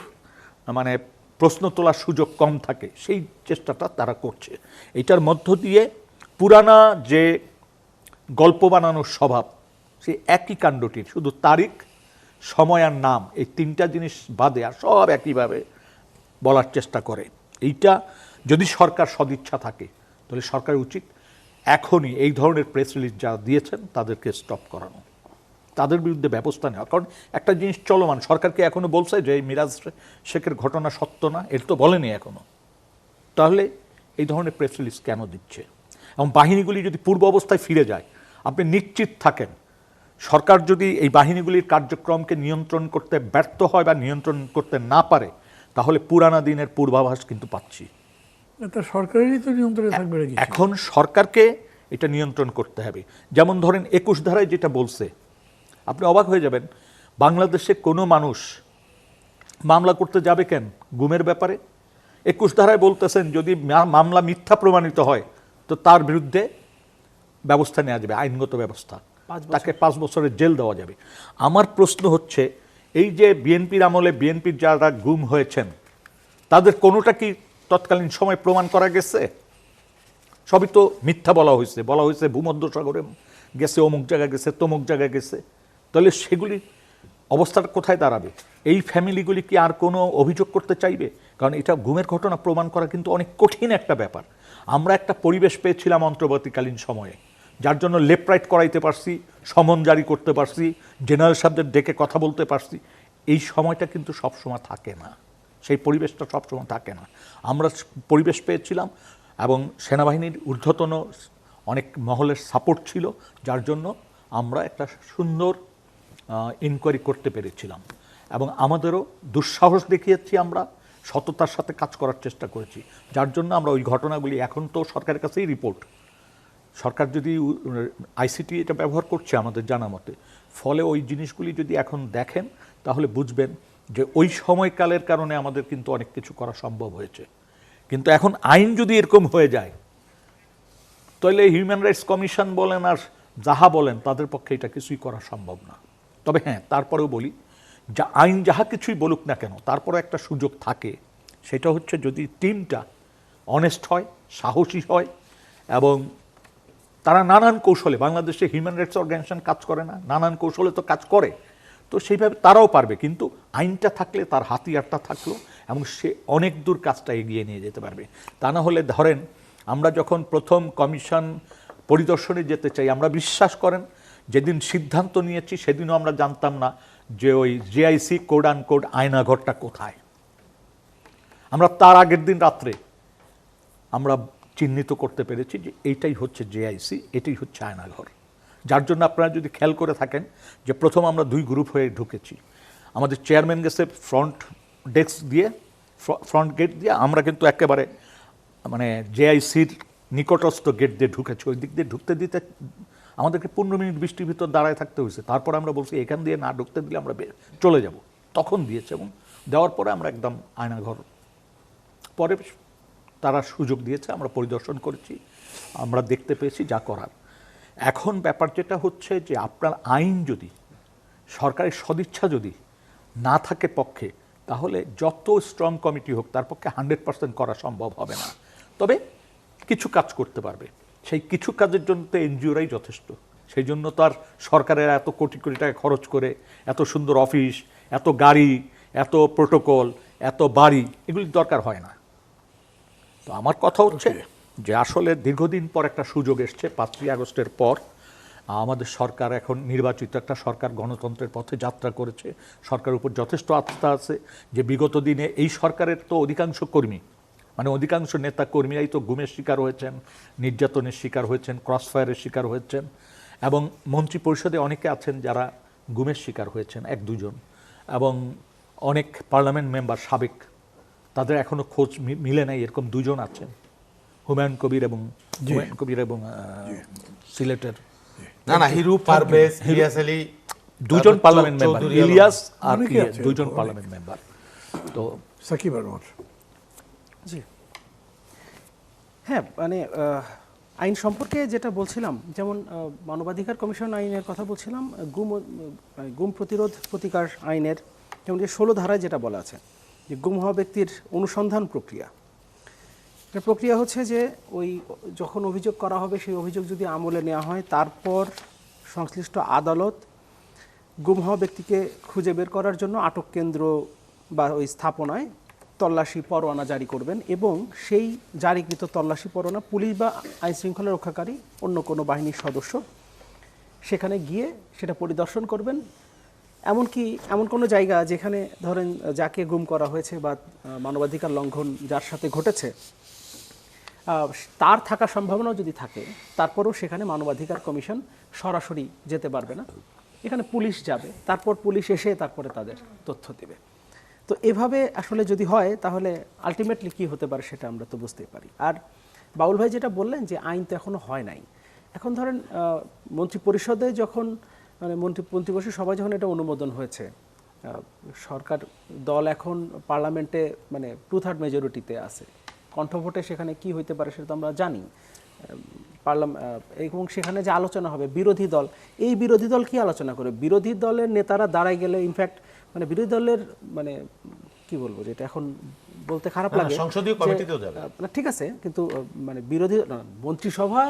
মানে প্রশ্ন তোলার সুযোগ কম থাকে, সেই চেষ্টাটা তারা করছে। এইটার মধ্য দিয়ে পুরানা যে গল্প বানানোর স্বভাব, সেই একই কাণ্ডটির শুধু তারিখ, সময় আর নাম, এই 3টা জিনিস বাদে আর সব একইভাবে বলার চেষ্টা করে। এইটা যদি সরকার সদিচ্ছা থাকে, তাহলে সরকারের উচিত এখনই এই ধরনের প্রেস রিলিজ যারা দিয়েছেন তাদেরকে স্টপ করানো, তাদের বিরুদ্ধে ব্যবস্থা নেওয়া। কারণ একটা জিনিস চলমান, সরকারকে এখনো বলছে যে এই মিরাজ শেখের ঘটনা সত্য না, এর তো বলেনি এখনো। তাহলে এই ধরনের প্রেস রিলিজ কেন দিচ্ছে? এবং বাহিনীগুলি যদি পূর্ব অবস্থায় ফিরে যায়, আপনি নিশ্চিত থাকেন সরকার যদি এই বাহিনীগুলির কার্যক্রমকে নিয়ন্ত্রণ করতে ব্যর্থ হয় বা নিয়ন্ত্রণ করতে না পারে, তাহলে পুরানা দিনের পূর্বাভাস কিন্তু পাচ্ছি। এটা সরকারেরই তো নিয়ন্ত্রণে থাকবে নাকি? এখন সরকারকে এটা নিয়ন্ত্রণ করতে হবে। যেমন ধরেন 21 ধারায় যেটা বলছে, আপনি অবাক হয়ে যাবেন, বাংলাদেশে কোনো মানুষ মামলা করতে যাবে কেন গুমের ব্যাপারে? 21 ধারায় বলতেছেন যদি মামলা মিথ্যা প্রমাণিত হয় তো তার বিরুদ্ধে ব্যবস্থা নেওয়া যাবে, আইনগত ব্যবস্থা, তাকে 5 বছরের জেল দেওয়া যাবে। আমার প্রশ্ন হচ্ছে, এই যে বিএনপির আমলে বিএনপির যারা গুম হয়েছেন তাদের কোনোটা কি তৎকালীন সময় প্রমাণ করা গেছে? সবই তো মিথ্যা বলা হয়েছে ভূমধ্যসাগরে গেছে, অমুক জায়গায় গেছে, তমুক জায়গায় গেছে। তাহলে সেগুলি অবস্থাটা কোথায় দাঁড়াবে? এই ফ্যামিলিগুলি কি আর কোনো অভিযোগ করতে চাইবে? কারণ এটা গুমের ঘটনা প্রমাণ করা কিন্তু অনেক কঠিন একটা ব্যাপার। আমরা একটা পরিবেশ পেয়েছিলাম অন্তর্বর্তীকালীন সময়ে, যার জন্য লেফট রাইট করাইতে পারছি, সমন জারি করতে পারছি, জেনারেল সাহেবদের ডেকে কথা বলতে পারছি। এই সময়টা কিন্তু সবসময় থাকে না, সেই পরিবেশটা সবসময় থাকে না। আমরা পরিবেশ পেয়েছিলাম এবং সেনাবাহিনীর ঊর্ধ্বতন অনেক মহলের সাপোর্ট ছিল, যার জন্য আমরা একটা সুন্দর ইনকোয়ারি করতে পেরেছিলাম এবং আমাদেরও দুঃসাহস দেখিয়েছি, আমরা সততার সাথে কাজ করার চেষ্টা করেছি, যার জন্য আমরা ওই ঘটনাগুলি, এখন তো সরকারের কাছেই রিপোর্ট, সরকার যদি আইসিটি এটা ব্যবহার করছে আমাদের জানা মতে, ফলে ওই জিনিসগুলি যদি এখন দেখেন তাহলে বুঝবেন যে ওই সময়কালের কারণে আমাদের কিন্তু অনেক কিছু করা সম্ভব হয়েছে। কিন্তু এখন আইন যদি এরকম হয়ে যায় তাহলে হিউম্যান রাইটস কমিশন বলেন আর যাহা বলেন তাদের পক্ষে এটা কিছুই করা সম্ভব না। তবে হ্যাঁ, তারপরেও বলি, যা আইন যাহা কিছুই বলুক না কেন, তারপরে একটা সুযোগ থাকে, সেটা হচ্ছে যদি টিমটা অনেস্ট হয়, সাহসী হয় এবং তারা নানান কৌশলে, বাংলাদেশে হিউম্যান রাইটস অর্গানাইজেশন কাজ করে না, নানান কৌশলে তো কাজ করে, তো সেইভাবে তারাও পারবে। কিন্তু আইনটা থাকলে, তার হাতিয়ারটা থাকলো এবং সে অনেক দূর কাজটা এগিয়ে নিয়ে যেতে পারবে। তা না হলে ধরেন আমরা যখন প্রথম কমিশন পরিদর্শনে যেতে চাই, আমরা বিশ্বাস করেন যেদিন সিদ্ধান্ত নিয়েছি সেদিনও আমরা জানতাম না যে ওই জেআইসি কোড আন কোড আয়নাঘরটা কোথায়। আমরা তার আগের দিন রাত্রে আমরা চিহ্নিত করতে পেরেছি যে এইটাই হচ্ছে জেআইসি, এটাই হচ্ছে আয়নাঘর। যার জন্য আপনারা যদি খেয়াল করে থাকেন যে প্রথম আমরা 2 গ্রুপ হয়ে ঢুকেছি, আমাদের চেয়ারম্যান গেছে ফ্রন্ট ডেস্ক দিয়ে, ফ্রন্ট গেট দিয়ে, আমরা কিন্তু একেবারে মানে জেআইসির নিকটস্থ গেট দিয়ে ঢুকেছি। ওই দিক দিয়ে ঢুকতে দিতে আমাদেরকে 15 মিনিট বৃষ্টির ভিতর দাঁড়ায় থাকতে হয়েছে। তারপর আমরা বলছি এখান দিয়ে না ঢুকতে দিলে আমরা চলে যাব, তখন দিয়েছে এবং দেওয়ার পরে আমরা একদম আয়নাঘর, পরে তারা সুযোগ দিয়েছে, আমরা পরিদর্শন করেছি, আমরা দেখতে পেয়েছি যা করার। এখন ব্যাপার যেটা হচ্ছে যে আপনার আইন যদি, সরকারের সদিচ্ছা যদি না থাকে পক্ষে, তাহলে যত স্ট্রং কমিটি হোক তার পক্ষে 100% করা সম্ভব হবে না। তবে কিছু কাজ করতে পারবে, সেই কিছু কাজের জন্য তো এনজিওরাই যথেষ্ট। সেই জন্য তো আর সরকারের এত কোটি কোটি টাকা খরচ করে এত সুন্দর অফিস, এত গাড়ি, এত প্রোটোকল, এত বাড়ি, এগুলির দরকার হয় না। তো আমার কথা হচ্ছে যে আসলে দীর্ঘদিন পর একটা সুযোগ এসছে, 5ই আগস্টের পর আমাদের সরকার এখন নির্বাচিত একটা সরকার, গণতন্ত্রের পথে যাত্রা করেছে, সরকারের উপর যথেষ্ট আস্থা আছে যে বিগত দিনে এই সরকারের তো অধিকাংশ কর্মী, মানে অধিকাংশ নেতা কর্মীরাই তো গুমের শিকার হয়েছেন, নির্যাতনের শিকার হয়েছেন, ক্রসফায়ারের শিকার হয়েছেন এবং মন্ত্রী পরিষদে অনেকে আছেন যারা গুমের শিকার হয়েছেন, 1-2 জন, এবং অনেক পার্লামেন্ট মেম্বার সাবেক, তাদের এখনো খোঁজ মিলে নাই, এরকম 2 জন আছেন, হুমায়ুন কবির এবং সিলেটের হিরু পারভেজ, ইলিয়াস আলী, 2 জন পার্লামেন্ট মেম্বার, ইলিয়াস আর 2 জন পার্লামেন্ট মেম্বার। তো সাকিব আনোয়ার, জি হ্যাঁ, মানে আইন সম্পর্কে যেটা বলছিলাম, যেমন মানবাধিকার কমিশন আইনের কথা বলছিলাম, গুম প্রতিরোধ প্রতিকার আইনের যেমন যে 16 ধারায় যেটা বলা আছে যে গুম হওয়া ব্যক্তির অনুসন্ধান প্রক্রিয়া, এটা প্রক্রিয়া হচ্ছে যে ওই যখন অভিযোগ করা হবে সেই অভিযোগ যদি আমলে নেওয়া হয়, তারপর সংশ্লিষ্ট আদালত গুম হওয়া ব্যক্তিকে খুঁজে বের করার জন্য আটক কেন্দ্র বা ওই স্থাপনায় তল্লাশি পরোয়ানা জারি করবেন এবং সেই জারিকৃত তল্লাশি পরোয়ানা পুলিশ বা আইনশৃঙ্খলা রক্ষাকারী অন্য কোনো বাহিনীর সদস্য সেখানে গিয়ে সেটা পরিদর্শন করবেন। এমনকি এমন কোনো জায়গা যেখানে ধরেন যাকে গুম করা হয়েছে বা মানবাধিকার লঙ্ঘন যার সাথে ঘটেছে তার থাকার সম্ভাবনাও যদি থাকে, তারপরেও সেখানে মানবাধিকার কমিশন সরাসরি যেতে পারবে না, এখানে পুলিশ যাবে, তারপর পুলিশ এসে তারপরে তাদের তথ্য দেবে। তো এভাবে আসলে যদি হয় তাহলে আলটিমেটলি কী হতে পারে সেটা আমরা তো বুঝতেই পারি। আর বাউল ভাই যেটা বললেন যে আইন তো এখনও হয় নাই, এখন ধরেন মন্ত্রী পরিষদে যখন মানে মন্ত্রিপরিষদ সবাই যখন এটা অনুমোদন হয়েছে, সরকার দল এখন পার্লামেন্টে মানে 2/3 মেজরিটিতে আছে, কণ্ঠভোটে সেখানে কি হইতে পারে সেটা তো আমরা জানি, এবং সেখানে যে আলোচনা হবে বিরোধী দল, এই বিরোধী দল কি আলোচনা করে, বিরোধী দলের নেতারা দাঁড়ায় গেলে ইনফ্যাক্ট মানে বিরোধী দলের মানে কি বলবো, যেটা এখন বলতে খারাপ না, লাগে সংসদীয় যে, কমিটিতেও যাবে। না, ঠিক আছে, কিন্তু মানে বিরোধী মন্ত্রিসভা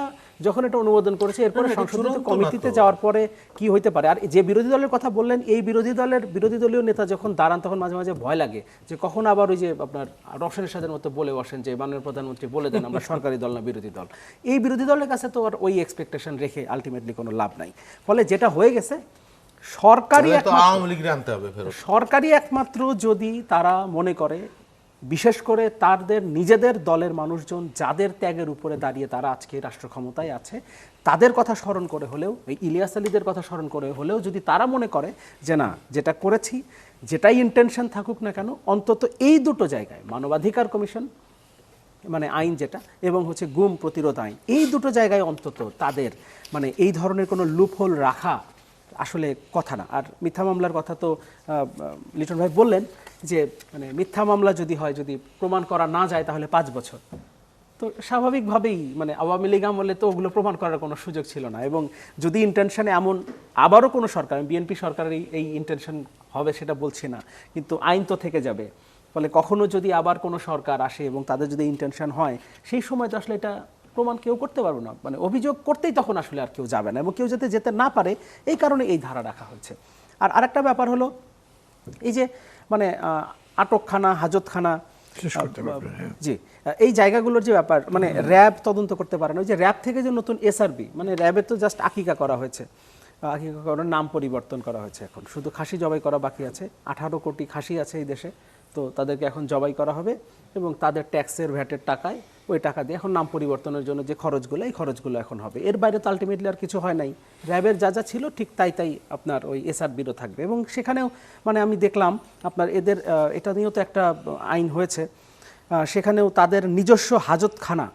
যখন এটা অনুমোদন করেছে এরপরে এটা সংসদীয় চূড়ান্ত না কমিটিতে তো। যাওয়ার পরে কি হইতে পারে। আর যে বিরোধী দলের কথা বললেন, এই বিরোধী দলীয় নেতা যখন দাঁড়ান তখন মাঝে মাঝে ভয় লাগে যে কখন আবার ওই যে আপনার রওশনের সাথে মতো বলে বসেন যে মাননীয় প্রধানমন্ত্রী বলে দেন আমরা সরকারি দল না বিরোধী দল। এই বিরোধী দলের কাছে তো আর ওই এক্সপেকটেশন রেখে আলটিমেটলি কোনো লাভ নাই। ফলে যেটা হয়ে গেছে, সরকারি তাহলে তো একমাত্র আওয়ামী লীগের আনতে হবে ফেরত। সরকারি একমাত্র যদি তারা মনে করে, বিশেষ করে তাদের নিজেদের দলের মানুষজন যাদের ত্যাগের উপরে দাঁড়িয়ে তারা আজকে রাষ্ট্র ক্ষমতায় আছে, তাদের কথা স্মরণ করে হলেও, এই ইলিয়াস আলীদের কথা স্মরণ করে হলেও যদি তারা মনে করে যে না, যেটা করেছি, যেটাই ইন্টেনশন থাকুক না কেন, অন্তত এই দুটো জায়গায় মানবাধিকার কমিশন মানে আইন যেটা এবং হচ্ছে গুম প্রতিরোধ আইন, এই দুটো জায়গায় অন্তত তাদের মানে এই ধরনের কোনো লুপহোল রাখা আসলে কথা না। আর মিথ্যা মামলার কথা তো লিটন ভাই বললেন যে মানে মিথ্যা মামলা যদি হয়, যদি প্রমাণ করা না যায় তাহলে 5 বছর। তো স্বাভাবিকভাবেই মানে আওয়ামী লীগ আমলে তো ওগুলো প্রমাণ করার কোনো সুযোগ ছিল না। এবং যদি ইন্টেনশনে এমন আবারও কোনো সরকার, বিএনপি সরকারের এই ইন্টেনশন হবে সেটা বলছি না, কিন্তু আইন তো থেকে যাবে। ফলে কখনো যদি আবার কোনো সরকার আসে এবং তাদের যদি ইন্টেনশন হয়, সেই সময় তো আসলে এটা প্রমাণ কেউ করতে পারবে না, মানে অভিযোগ করতেই তখন আসলে আর কেউ যাবে না, এবং কেউ যাতে যেতে না পারে এই কারণে এই ধারা রাখা হচ্ছে। আর আরেকটা ব্যাপার হলো এই যে মানে আটকখানা, হাজতখানা, শেষ করতে পারবেন, হ্যাঁ। জি, এই জায়গাগুলোর যে ব্যাপার, মানে র্যাব তদন্ত করতে পারে না। ওই যে র্যাব থেকে যে নতুন এসআরবি, মানে র্যাবের তো জাস্ট আকিকা করা হয়েছে, আকিকা করার নাম পরিবর্তন করা হয়েছে, এখন শুধু খাসি জবাই করা বাকি আছে। 18 কোটি খাসি আছে এই দেশে, তো তাদেরকে এখন জবাই করা হবে এবং তাদের ট্যাক্সের ভ্যাটের টাকায় ওই টাকা দিয়ে এখন নাম পরিবর্তনের জন্য যে খরচগুলো, এই খরচগুলো এখন হবে। এর বাইরে তো আলটিমেটলি আর কিছু হয় নাই। র্যাবের যা যা ছিল ঠিক তাই তাই আপনার ওই এসআরবিরও থাকবে। এবং সেখানেও মানে আমি দেখলাম আপনার এদের এটা নিয়েও তো একটা আইন হয়েছে, সেখানেও তাদের নিজস্ব হাজতখানা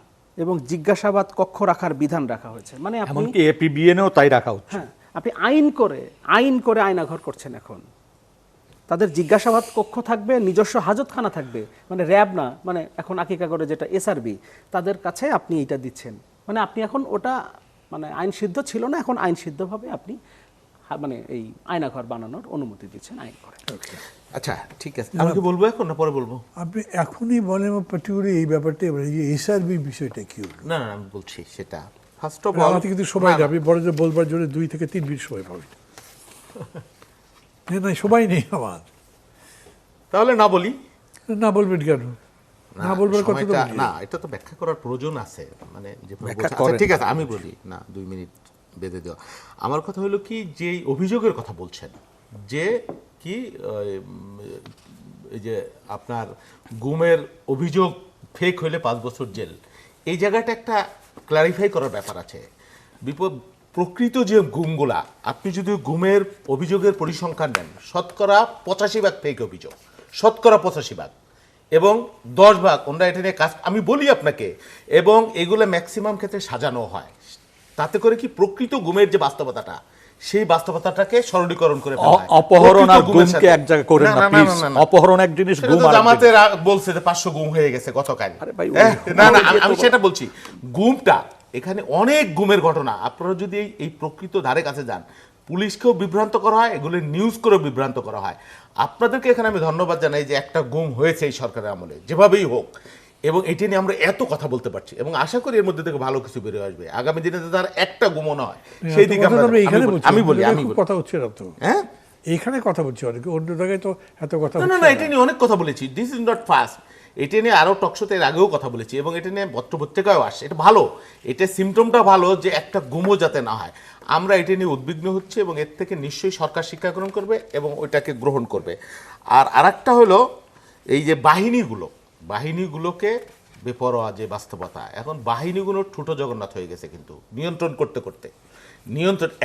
এবং জিজ্ঞাসাবাদ কক্ষ রাখার বিধান রাখা হয়েছে। মানে আপনি এমনকি এপিবিএনেও তাই রাখা হচ্ছে। হ্যাঁ, আপনি আইন করে আয়নাঘর করছেন এখন। তাদের জিজ্ঞাসাবাদ কক্ষ থাকবে, নিজস্ব হাজতখানা থাকবে, মানে র্যাব না, মানে এখন আকিকা করে যেটা এসআরবি, তাদের কাছে আপনি এটা দিচ্ছেন। মানে আপনি এখন ওটা মানে আইন সিদ্ধ ছিল না, এখন আইন সিদ্ধভাবে আপনি মানে এই আয়নাঘর বানানোর অনুমতি দিচ্ছেন আইন করে। আচ্ছা, ঠিক আছে, আমি কি বলবো এখন না পরে বলবো? আপনি এখনই বলেন পার্টিকুলারলি এই ব্যাপারটা, এবার এই যে এসআরবি বিষয়টা কি হলো? না না, আমি বলছি সেটা ফার্স্ট অফ অল আমাকে কিন্তু সময় নেই, আপনি বড় যে বলবার জন্য 2 থেকে 3 মিনিট সময় পাবেন। না সময় নেই আমার। তাহলে না বলি। না বলবেন কেন? না বলবার কথা তো সময়টা- বলি। না, এটা তো ব্যাখ্যা করার প্রয়োজন আছে, মানে যে ব্যাখ্যা আচ্ছা, করেন। ঠিক আছে আমি বলি না, 2 মিনিট বেঁধে দেওয়া। আমার কথা হলো কি, যে অভিযোগের কথা বলছেন, যে কি এই যে আপনার গুমের অভিযোগ ফেক হইলে 5 বছর জেল, এই জায়গাটা একটা ক্লারিফাই করার ব্যাপার আছে। প্রকৃত যে গুমগুলা, আপনি যদি গুমের অভিযোগের পরিসংখ্যান নেন, শতকরা 85% ফেক অভিযোগ, শতকরা 85%, এবং 10% ওনারা এটা নিয়ে কাজ, আমি বলি আপনাকে, এবং এগুলো ম্যাক্সিমাম ক্ষেত্রে সাজানো হয়। তাতে করে কি প্রকৃত গুমের যে বাস্তবতাটা, সেই বাস্তবতাটাকে সরলীকরণ করে ফেলা হয়। অপহরণ আর প্রকৃত গুমের গুমকে সাথে- এক জায়গায় করেন না, না না, না, প্লিজ। না, না। অপহরণ এক জিনিস, সেটা গুম তো আর এক জিনিস। জামাতের বলছে যে 500 গুম হয়ে গেছে গতকাল। আরে ভাই, না না, আমি সেটা বলছি, গুমটা এখানে অনেক গুমের ঘটনা। আপনারা যদি এই প্রকৃত ধারে কাছে যান, পুলিশকেও বিভ্রান্ত করা হয়, এগুলো নিউজ করে বিভ্রান্ত করা হয়। আপনাদেরকে এখানে আমি ধন্যবাদ জানাই যে একটা গুম হয়েছে এই সরকারের আমলে, যেভাবেই হোক, এবং এটি নিয়ে আমরা এত কথা বলতে পারছি, এবং আশা করি এর মধ্যে থেকে ভালো কিছু বেরিয়ে আসবে। আগামী দিনে তার একটা গুমও নয়, সেই দিকে কথা তো আমরা এখানে আমি বলি খুব কথা হচ্ছে না তো। হ্যাঁ, এইখানে কথা বলছি অনেক, অন্য জায়গায় তো এত কথা না না হচ্ছে না, না। এটা নিয়ে অনেক কথা বলেছি, দিস ইজ নট ফার্স্ট। এটা নিয়ে আরও টকশোতে এর আগেও কথা বলেছি, এবং এটা নিয়ে পত্রিকায়ও আসছে। এটা ভালো, এটা সিমটমটা ভালো যে একটা গুমও যাতে না হয়। আমরা এটা নিয়ে উদ্বিগ্ন হচ্ছে, এবং এর থেকে নিশ্চয়ই সরকার শিক্ষা গ্রহণ করবে এবং ওইটাকে গ্রহণ করবে। আর আরেকটা হলো এই যে বাহিনীগুলোকে বেপরোয়া যে বাস্তবতা, এখন বাহিনীগুলো ঠুটো জগন্নাথ হয়ে গেছে, কিন্তু নিয়ন্ত্রণ করতে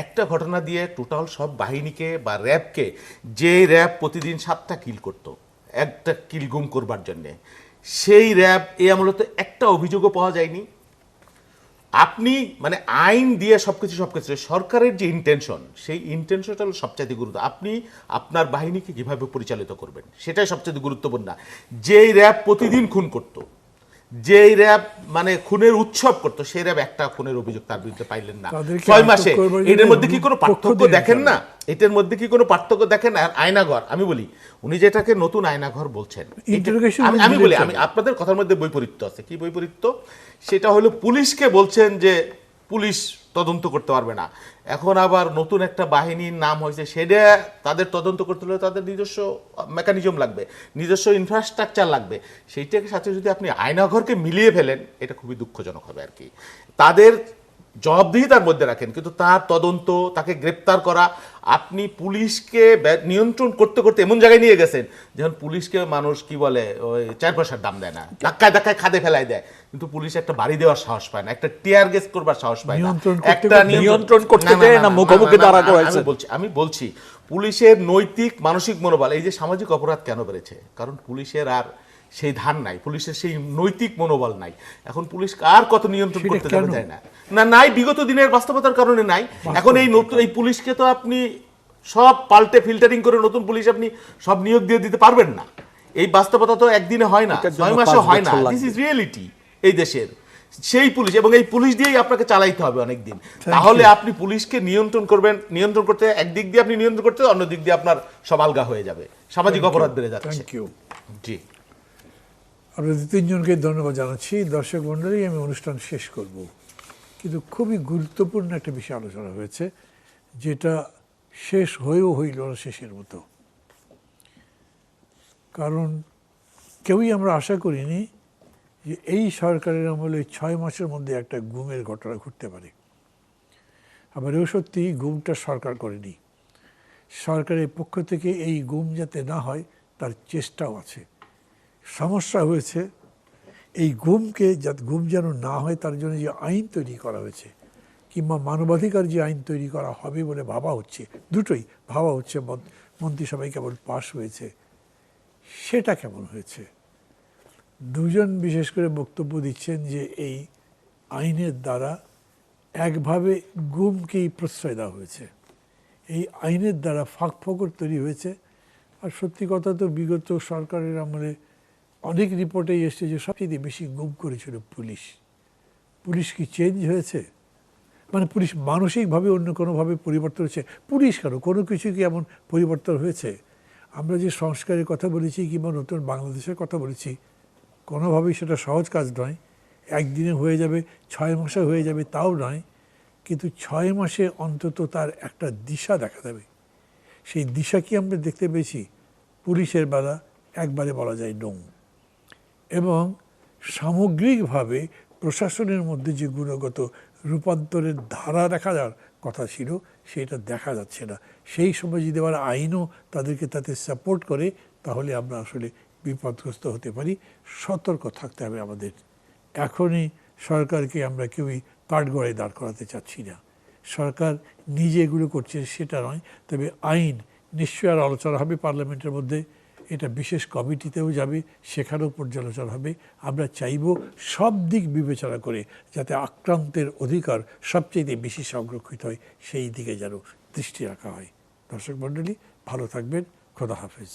একটা ঘটনা দিয়ে টোটাল সব বাহিনীকে বা র্যাবকে, যে র্যাব প্রতিদিন 7টা কিল করতো একটা কিল গুম করবার জন্যে, সেই র্যাব এই আমলে তো একটা অভিযোগও পাওয়া যায়নি। আপনি মানে আইন দিয়ে সবকিছু সরকারের যে ইন্টেনশন, সেই ইন্টেনশনটা হলো সবচেয়ে গুরুত্ব। আপনি আপনার বাহিনীকে কিভাবে পরিচালিত করবেন, সেটাই সবচেয়ে গুরুত্বপূর্ণ। যেই র্যাব প্রতিদিন খুন করত, যেই র্যাব মানে খুনের উৎসব করতো, সেই র্যাব একটা খুনের অভিযোগ তার বিরুদ্ধে পাইলেন না তাদেরকে 6 মাসে। আটক করবার জন্য এটার মধ্যে কি কোনো পক্ষ পার্থক্য দিয়ে দেখেন দিতে না? এটার মধ্যে কি কোনো পার্থক্য দেখেন? আর আয়নাঘর, আমি বলি উনি যেটাকে নতুন আয়নাঘর বলছেন, Interrogation আমি বলি, দিলে আমি চলে। আপনাদের কথার মধ্যে বৈপরীত্য আছে। কি বৈপরীত্য? সেটা হলো পুলিশকে বলছেন যে পুলিশ তদন্ত করতে পারবে না, এখন আবার নতুন একটা বাহিনীর নাম হয়েছে, সেটা তাদের তদন্ত করতে হলে তাদের নিজস্ব মেকানিজম লাগবে, নিজস্ব ইনফ্রাস্ট্রাকচার লাগবে। সেইটাকে সাথে যদি আপনি আয়নাঘরকে মিলিয়ে ফেলেন, এটা খুবই দুঃখজনক হবে আর কি। তাদের জবাবদিহিতার মধ্যে রাখেন, কিন্তু তার তদন্ত, তাকে গ্রেপ্তার করা, আপনি পুলিশকে নিয়ন্ত্রণ করতে করতে এমন জায়গায় নিয়ে গেছেন যেমন পুলিশকে মানুষ কি বলে, ওই 4 পয়সার দাম দেয় না, ধাক্কায় ধাক্কায় খাদে ফেলাই দেয়, কিন্তু পুলিশ একটা বাড়ি দেওয়ার সাহস পায় না, একটা টিয়ার গ্যাস করবার সাহস পায় না, নিয়ন্ত্রণ করতে একটা করতে- নিয়ন্ত্রণ করতে দেয় না, মুখোমুখি দাঁড়া করাইছে। আমি বলছি পুলিশের নৈতিক মানসিক মনোবল, এই যে সামাজিক অপরাধ কেন বেড়েছে, কারণ পুলিশের আর সেই ধান নাই, পুলিশের সেই নৈতিক মনোবল নাই। এখন পুলিশ আর কত নিয়ন্ত্রণ সেটা করতে যাবে কেন? যায় না, না নাই, বিগত দিনের বাস্তবতার কারণে নাই। এখন এই নতুন এই পুলিশকে তো আপনি সব পাল্টে ফিল্টারিং করে নতুন পুলিশ আপনি সব নিয়োগ দিয়ে দিতে পারবেন না। এই বাস্তবতা তো একদিনে হয় না, এটার জন্য 6 মাসে 5 হয় না। বছর লাগবে। দিস ইজ রিয়েলিটি এই দেশের। সেই পুলিশ, এবং এই পুলিশ দিয়েই আপনাকে চালাইতে হবে অনেকদিন। তাহলে আপনি পুলিশকে নিয়ন্ত্রণ করবেন, নিয়ন্ত্রণ করতে একদিক দিয়ে আপনি নিয়ন্ত্রণ করতে, অন্য দিক দিয়ে আপনার সব আলগা হয়ে যাবে, সামাজিক অপরাধ বেড়ে যাচ্ছে। Thank you. জি, আপনাদের তিনজনকে ধন্যবাদ জানাচ্ছি। দর্শক মণ্ডলী, আমি অনুষ্ঠান শেষ করব, কিন্তু খুবই গুরুত্বপূর্ণ একটা বিষয় আলোচনা হয়েছে, যেটা শেষ হয়েও হইল না শেষের মতো। কারণ কেউই আমরা আশা করিনি যে এই সরকারের আমলে 6 মাসের মধ্যে একটা গুমের ঘটনা ঘটতে পারে। আবার এও সত্যি, গুমটা সরকার করেনি, সরকারের পক্ষ থেকে এই গুম যাতে না হয় তার চেষ্টাও আছে। সমস্যা হয়েছে এই গুমকে, যাতে গুম যেন না হয় তার জন্য যে আইন তৈরি করা হয়েছে, কিংবা মানবাধিকার যে আইন তৈরি করা হবে বলে ভাবা হচ্ছে, দুটোই ভাবা হচ্ছে, মন্ত্রিসভায় কেবল পাশ হয়েছে, সেটা কেমন হয়েছে? দুজন বিশেষ করে বক্তব্য দিচ্ছেন যে এই আইনের দ্বারা একভাবে গুমকেই প্রশ্রয় দেওয়া হয়েছে, এই আইনের দ্বারা ফাঁকফোকর তৈরি হয়েছে। আর সত্যি কথা তো বিগত সরকারের আমলে অনেক রিপোর্টেই এসছে যে সবচেয়ে বেশি গুম করেছিল পুলিশ। পুলিশ কি চেঞ্জ হয়েছে? মানে পুলিশ মানসিকভাবে অন্য কোনোভাবে পরিবর্তন হয়েছে? পুলিশ কেন, কোনো কিছু কি এমন পরিবর্তন হয়েছে? আমরা যে সংস্কারের কথা বলেছি কিংবা নতুন বাংলাদেশের কথা বলেছি, কোনোভাবেই সেটা সহজ কাজ নয়। একদিনে হয়ে যাবে, 6 মাসে হয়ে যাবে, তাও নয়, কিন্তু 6 মাসে অন্তত তার একটা দিশা দেখা দেবে। সেই দিশা কি আমরা দেখতে পেয়েছি? পুলিশের বেলা একবারে বলা যায় নৌ। এবং সামগ্রিকভাবে প্রশাসনের মধ্যে যে গুণগত রূপান্তরের ধারা দেখা যাওয়ার কথা ছিল, সেটা দেখা যাচ্ছে না। সেই সময় যদি আবার আইনও তাদেরকে তাতে সাপোর্ট করে, তাহলে আমরা আসলে বিপদগ্রস্ত হতে পারি। সতর্ক থাকতে হবে আমাদের। এখনই সরকারকে আমরা কেউই কাঠগড়ায় দাঁড় করাতে চাচ্ছি না। সরকার নিজে এগুলো করছে সেটা নয়, তবে আইন নিশ্চয়ই আর আলোচনা হবে পার্লামেন্টের মধ্যে, এটা বিশেষ কমিটিতেও যাবে, সেখানেও পর্যালোচনা হবে। আমরা চাইব সব দিক বিবেচনা করে যাতে আক্রান্তের অধিকার সবচেয়ে বেশি সংরক্ষিত হয়, সেই দিকে যেন দৃষ্টি রাখা হয়। দর্শক মণ্ডলী, ভালো থাকবেন। খোদা হাফেজ।